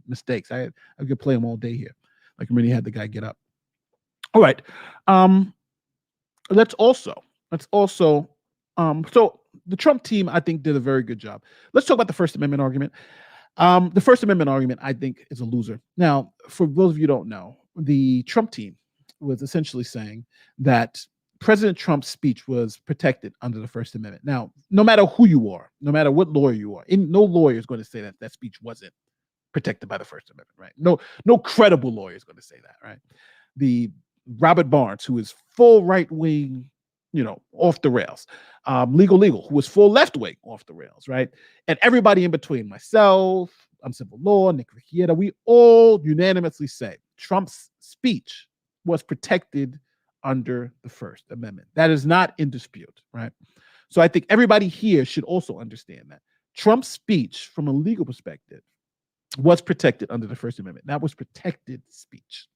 mistakes. I could play him all day here. Like I really had the guy get up. All right. Let's also. So the Trump team, I think, did a very good job. Let's talk about the First Amendment argument. The First Amendment argument, I think, is a loser. Now, for those of you who don't know, the Trump team was essentially saying that President Trump's speech was protected under the First Amendment. Now, no matter who you are, no matter what lawyer you are, no lawyer is going to say that that speech wasn't protected by the First Amendment, right? No credible lawyer is going to say that, right? The Robert Barnes, who is full right wing, off the rails, legal, who was full left wing, off the rails, right? And everybody in between, myself, Uncivil Law, Nick Richietta, we all unanimously say Trump's speech was protected under the First Amendment. That is not in dispute, right? So I think everybody here should also understand that Trump's speech, from a legal perspective, was protected under the First Amendment. That was protected speech.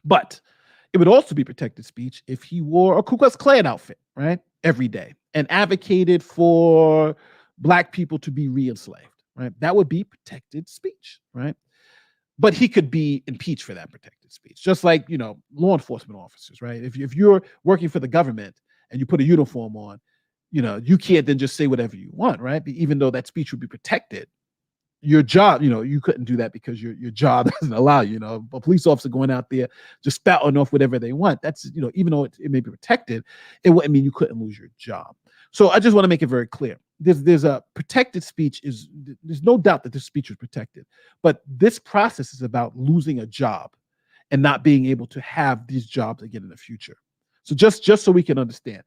But it would also be protected speech if he wore a Ku Klux Klan outfit, right, every day, and advocated for Black people to be re-enslaved, right? That would be protected speech, right? But he could be impeached for that protected speech, just like, law enforcement officers, right? If you're working for the government and you put a uniform on, you can't then just say whatever you want, right? Even though that speech would be protected, your job, you couldn't do that because your job doesn't allow you. A police officer going out there just spouting off whatever they want. That's, even though it may be protected, it wouldn't mean you couldn't lose your job. So I just want to make it very clear. There's a protected speech there's no doubt that this speech was protected, but this process is about losing a job and not being able to have these jobs again in the future. So just so we can understand,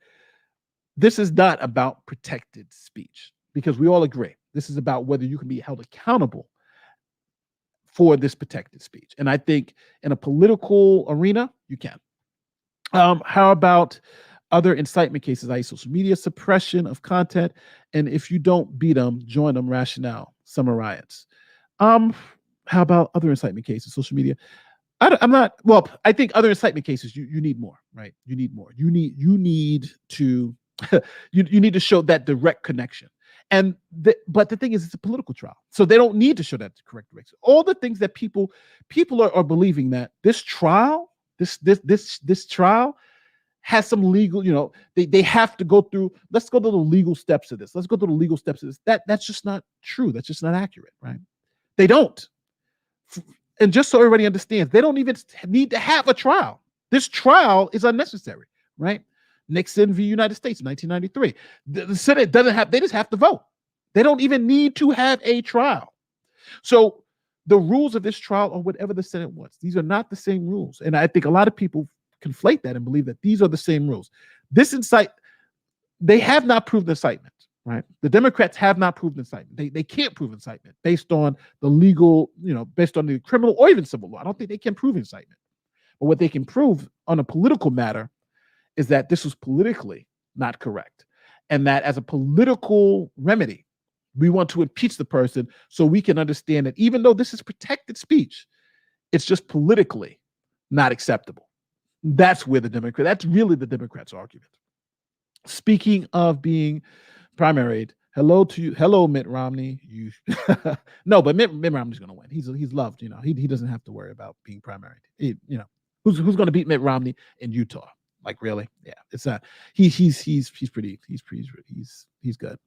this is not about protected speech, because we all agree this is about whether you can be held accountable for this protected speech. And I think in a political arena, you can. How about other incitement cases, i.e. social media suppression of content, and if you don't beat them, join them, rationale, summer riots. How about other incitement cases, social media? I think other incitement cases, you need more, right? You need more. You need to you need to show that direct connection. But the thing is, it's a political trial, so they don't need to show that correct direction. All the things that people are believing that this trial, this trial has some legal, they have to go through. Let's go to the legal steps of this. Let's go through the legal steps of this. That's just not true. That's just not accurate, right? They don't. And just so everybody understands, they don't even need to have a trial. This trial is unnecessary, right? Nixon v. United States, 1993. The Senate doesn't have, they just have to vote. They don't even need to have a trial. So the rules of this trial are whatever the Senate wants. These are not the same rules. And I think a lot of people conflate that and believe that these are the same rules. They have not proved incitement, right? The Democrats have not proved incitement. They can't prove incitement based on the legal, based on the criminal or even civil law. I don't think they can prove incitement. But what they can prove on a political matter is that this was politically not correct. And that as a political remedy, we want to impeach the person so we can understand that even though this is protected speech, it's just politically not acceptable. That's where that's really the Democrats' argument. Speaking of being primaried, hello, Mitt Romney. You no, but Mitt Romney's going to win. He's loved. He doesn't have to worry about being primaried. Who's going to beat Mitt Romney in Utah? Like, really? Yeah, it's not. He's good.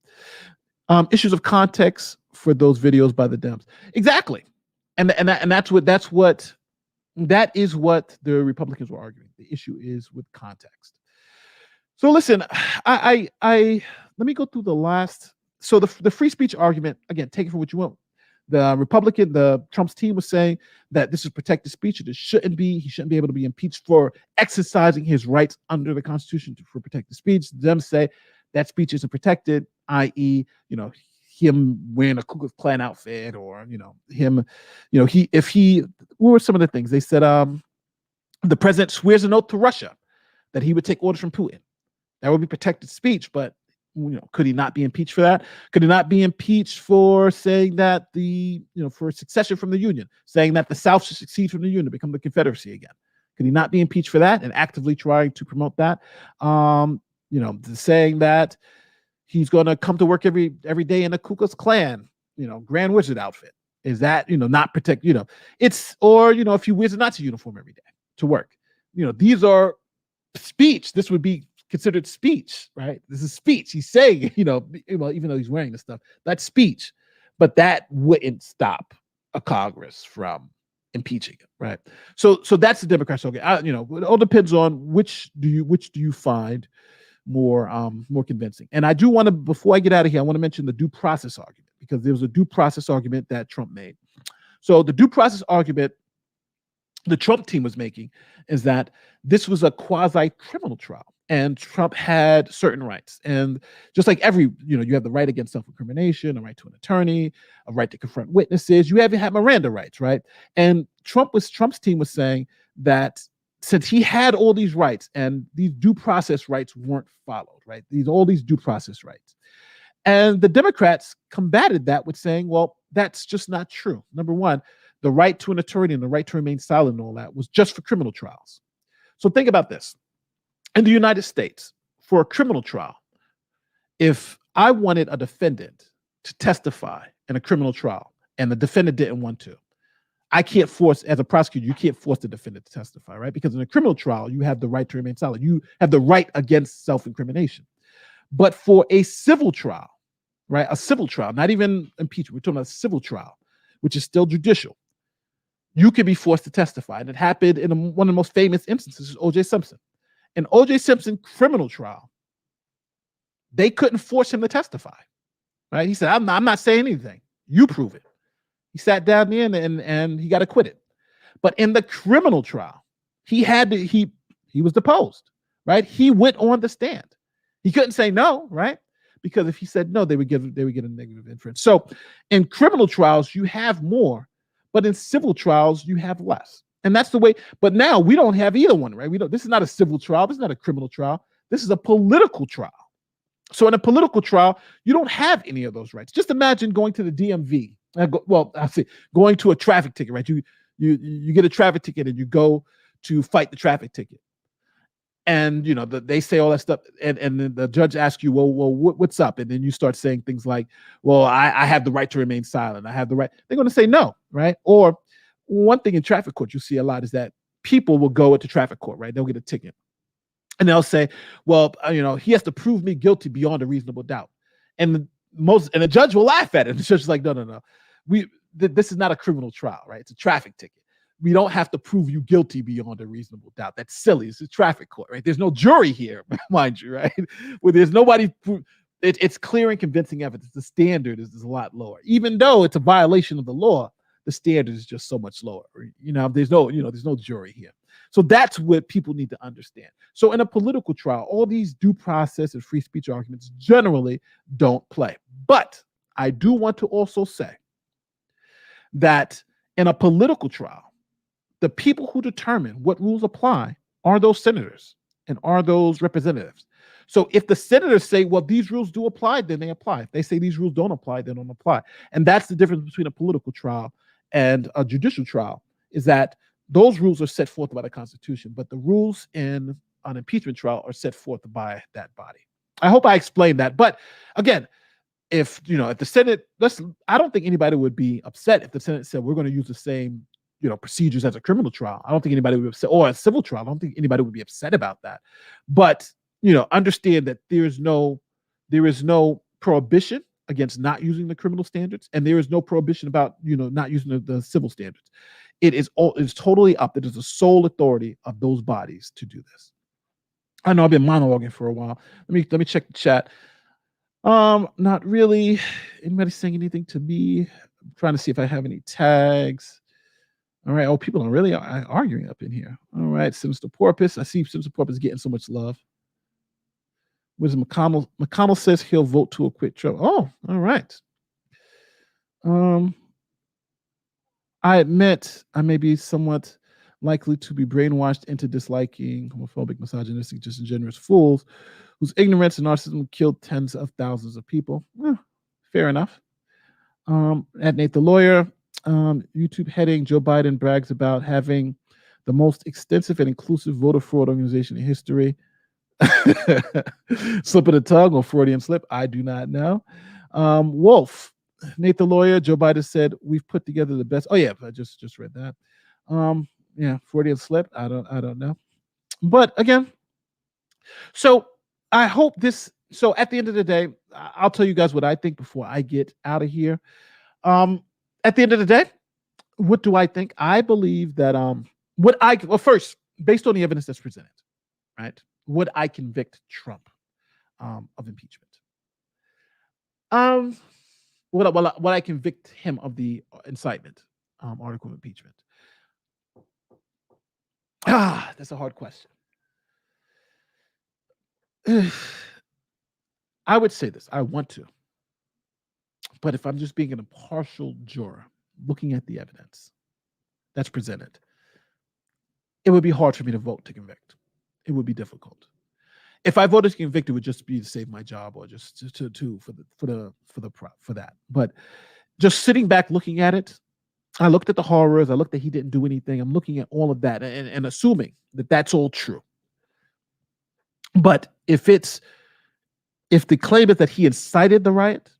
Issues of context for those videos by the Dems. Exactly, and that is what the Republicans were arguing. The issue is with context. So listen, I let me go through the last. So the free speech argument, again, take it for what you want. The Trump's team was saying that this is protected speech. It shouldn't be. He shouldn't be able to be impeached for exercising his rights under the Constitution for protected speech. Them say that speech isn't protected, i.e., him wearing a Ku Klux Klan outfit, or him, what were some of the things they said? The president swears an oath to Russia that he would take orders from Putin. That would be protected speech, but could he not be impeached for that? Could he not be impeached for saying that for secession from the Union, saying that the South should secede from the Union, become the Confederacy again? Could he not be impeached for that and actively trying to promote that? Saying that he's going to come to work every day in a Ku Klux Klan, Grand Wizard outfit. Is that, not protect, it's, or, if he wears a Nazi uniform every day to work, these are speech. This would be considered speech, right? This is speech. He's saying, even though he's wearing this stuff, that's speech, but that wouldn't stop a Congress from impeaching him, right? So that's the Democrats. Okay, it all depends on which do you find more convincing. And I do want to, before I get out of here, I want to mention the due process argument, because there was a due process argument that Trump made. So the due process argument the Trump team was making is that this was a quasi-criminal trial, and Trump had certain rights. And just like you have the right against self-incrimination, a right to an attorney, a right to confront witnesses. You have Miranda rights, right? And Trump's team was saying that since he had all these rights and these due process rights weren't followed, right? All these due process rights. And the Democrats combated that with saying, well, that's just not true. Number one, the right to an attorney and the right to remain silent and all that was just for criminal trials. So think about this. In the United States, for a criminal trial, if I wanted a defendant to testify in a criminal trial and the defendant didn't want to, I can't force, as a prosecutor, you can't force the defendant to testify, right? Because in a criminal trial, you have the right to remain silent. You have the right against self-incrimination. But for a civil trial, right? A civil trial, not even impeachment, we're talking about a civil trial, which is still judicial. You can be forced to testify. And it happened in one of the most famous instances, O.J. Simpson. In O.J. Simpson criminal trial, they couldn't force him to testify, right? He said, I'm not saying anything. You prove it. He sat down there and he got acquitted. But in the criminal trial, he was deposed, right? He went on the stand. He couldn't say no, right? Because if he said no, they would get a negative inference. So in criminal trials, you have more, but in civil trials, you have less. And that's the way. But now we don't have either one, right? This is not a civil trial. This is not a criminal trial. This is a political trial. So in a political trial, you don't have any of those rights. Just imagine going to the DMV. Going to a traffic ticket, right? You get a traffic ticket and you go to fight the traffic ticket. And, they say all that stuff. And then the judge asks you, well, what's up? And then you start saying things like, well, I have the right to remain silent. I have the right. They're going to say no, right? Or one thing in traffic court you see a lot is that people will go into traffic court, right? They'll get a ticket. And they'll say, well, he has to prove me guilty beyond a reasonable doubt. And the judge will laugh at it. And the judge is like, no. This is not a criminal trial, right? It's a traffic ticket. We don't have to prove you guilty beyond a reasonable doubt. That's silly. It's a traffic court, right? There's no jury here, mind you, right? Where there's nobody. It's clear and convincing evidence. The standard is a lot lower. Even though it's a violation of the law, the standard is just so much lower. There's no jury here. So that's what people need to understand. So in a political trial, all these due process and free speech arguments generally don't play. But I do want to also say that in a political trial, the people who determine what rules apply are those senators and are those representatives. So if the senators say, well, these rules do apply, then they apply. If they say these rules don't apply, they don't apply. And that's the difference between a political trial and a judicial trial, is that Those rules are set forth by the Constitution, but the rules in an impeachment trial are set forth by that body. I hope I explained that. But again, if the Senate, I don't think anybody would be upset if the Senate said we're going to use the same procedures as a criminal trial. I don't think anybody would be upset, or a civil trial. I don't think anybody would be upset about that. But understand that there is no prohibition against not using the criminal standards, and there is no prohibition about not using the civil standards. It's totally up. It is the sole authority of those bodies to do this. I know I've been monologuing for a while. Let me check the chat. Not really. Anybody saying anything to me? I'm trying to see if I have any tags. All right. Oh, people are really arguing up in here. All right. Sinister Porpoise. I see Sinister Porpoise getting so much love. Wisdom McConnell. McConnell says he'll vote to acquit Trump. Oh, all right. I admit I may be somewhat likely to be brainwashed into disliking homophobic, misogynistic, disingenuous fools whose ignorance and narcissism killed tens of thousands of people. Fair enough. At Nate the Lawyer, YouTube heading, Joe Biden brags about having the most extensive and inclusive voter fraud organization in history. Slip of the tongue or Freudian slip, I do not know. Wolf, Nate the Lawyer, Joe Biden said we've put together the best. Oh yeah, I just read that. Yeah, Freudian slip. I don't know. But again, so I hope this. So at the end of the day, I'll tell you guys what I think before I get out of here. At the end of the day, what do I think? I believe that first, based on the evidence that's presented, right? Would I convict Trump of impeachment? Would I convict him of the incitement article of impeachment? That's a hard question. I would say this. I want to. But if I'm just being an impartial juror, looking at the evidence that's presented, it would be hard for me to vote to convict. It would be difficult. If I voted to convict, it would just be to save my job or just for that. But just sitting back looking at it, I looked at the horrors. I looked that he didn't do anything. I'm looking at all of that and assuming that that's all true. But if the claim is that he incited the riot,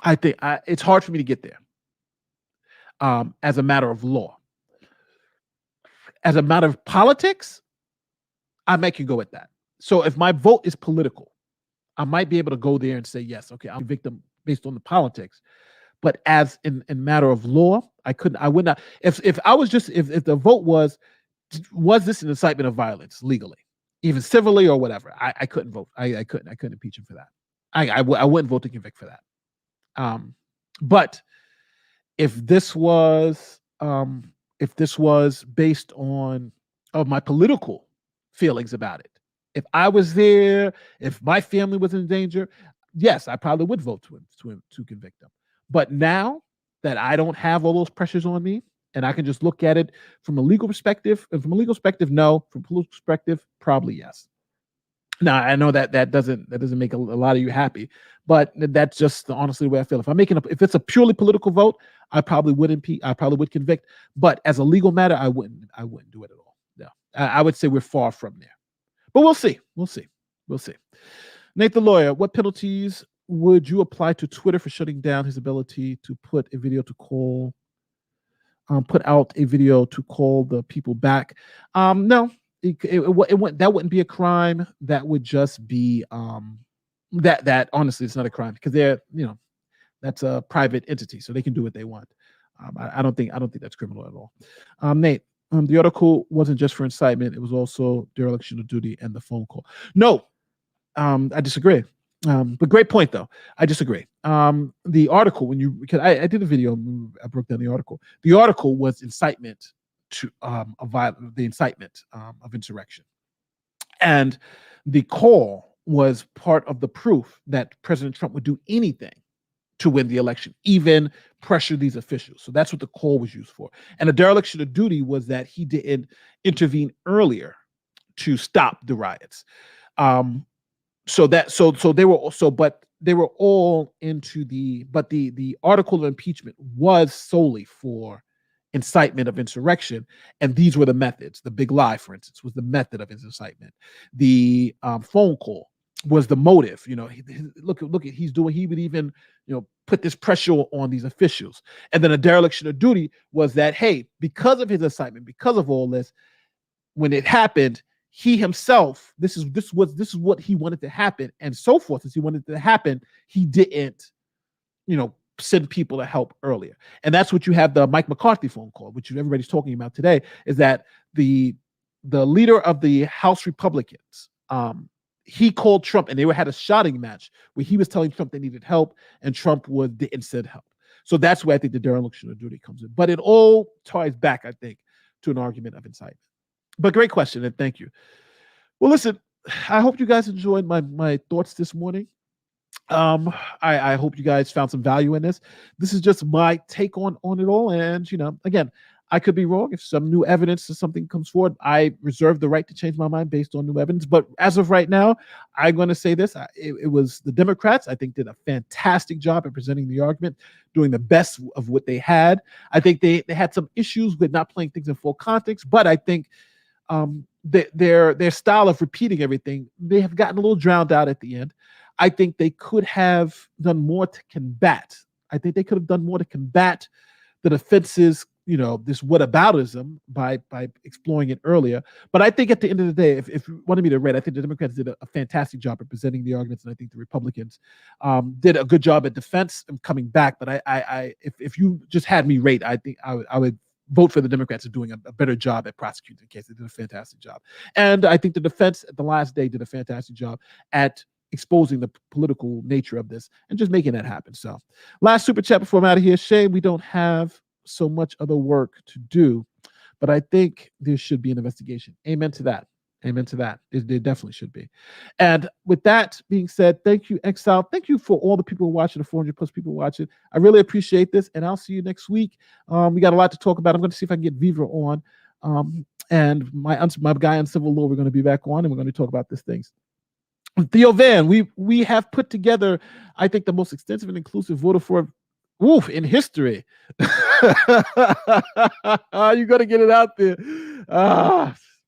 I think it's hard for me to get there. As a matter of law, as a matter of politics, I might can go with that. So if my vote is political, I might be able to go there and say yes, okay, I'll convict him based on the politics. But as in matter of law, I would not. If the vote was this an incitement of violence legally, even civilly or whatever, I couldn't vote. I couldn't impeach him for that. I wouldn't vote to convict for that. But if this was based on my political feelings about it, if I was there, if my family was in danger, yes, I probably would vote to convict him. But now that I don't have all those pressures on me, and I can just look at it from a legal perspective, and from a legal perspective, no. From a political perspective, probably yes. Now I know that doesn't make a lot of you happy, but that's just honestly the way I feel. If it's a purely political vote, I probably would convict. But as a legal matter, I wouldn't do it at all. No, I would say we're far from there. But we'll see. Nate the Lawyer, what penalties would you apply to Twitter for shutting down his ability to put out a video to call the people back? No, that wouldn't be a crime. That would just be that honestly, it's not a crime because that's a private entity, so they can do what they want. I don't think that's criminal at all. Nate, the article wasn't just for incitement; it was also dereliction of duty and the phone call. No, I disagree. But great point, though. I disagree. The article, because I did a video, I broke down the article. The article was incitement to the incitement of insurrection, and the call was part of the proof that President Trump would do anything to win the election, even pressure these officials. So that's what the call was used for. And the dereliction of duty was that he didn't intervene earlier to stop the riots. So they were all into the article of impeachment was solely for incitement of insurrection, and these were the methods. The big lie, for instance, was the method of his incitement. The phone call was the motive. Look at he would even put this pressure on these officials. And then a dereliction of duty was that, hey, because of his incitement, because of all this, when it happened, he himself, this is what he wanted to happen, and so forth. As he wanted it to happen, he didn't, send people to help earlier. And that's what you have the Mike McCarthy phone call, which everybody's talking about today, is that the leader of the House Republicans, he called Trump, and they had a shouting match where he was telling Trump they needed help, and Trump didn't send help. So that's where I think the dereliction of duty comes in. But it all ties back, I think, to an argument of incitement. But great question, and thank you. Well, listen, I hope you guys enjoyed my thoughts this morning. I hope you guys found some value in this. This is just my take on it all. And, again, I could be wrong. If some new evidence or something comes forward, I reserve the right to change my mind based on new evidence. But as of right now, I'm going to say this. It was the Democrats, I think, did a fantastic job at presenting the argument, doing the best of what they had. I think they had some issues with not playing things in full context, but I think their style of repeating everything, they have gotten a little drowned out at the end. I think they could have done more to combat. I think they could have done more to combat the defense's, this whataboutism by exploring it earlier. But I think at the end of the day, if you wanted me to rate, I think the Democrats did a fantastic job at presenting the arguments, and I think the Republicans did a good job at defense and coming back. But if you just had me rate, I think I would vote for the Democrats are doing a better job at prosecuting the case. They did a fantastic job. And I think the defense at the last day did a fantastic job at exposing the political nature of this and just making that happen. So last super chat before I'm out of here. Shame we don't have so much other work to do, but I think there should be an investigation. Amen to that. Amen to that. There definitely should be. And with that being said, thank you, Exile. Thank you for all the people watching, the 400 plus people watching. I really appreciate this, and I'll see you next week. We got a lot to talk about. I'm going to see if I can get Viva on. And my guy in civil law, we're going to be back on, and we're going to talk about these things. Theo Van, we have put together, I think, the most extensive and inclusive voter fraud in history. You got to get it out there.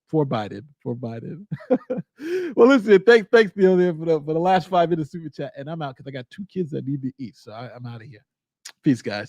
For Biden. Well, listen, thanks, Theo, there for the last 5 minutes super chat, and I'm out because I got 2 kids that need to eat, so I'm out of here. Peace, guys.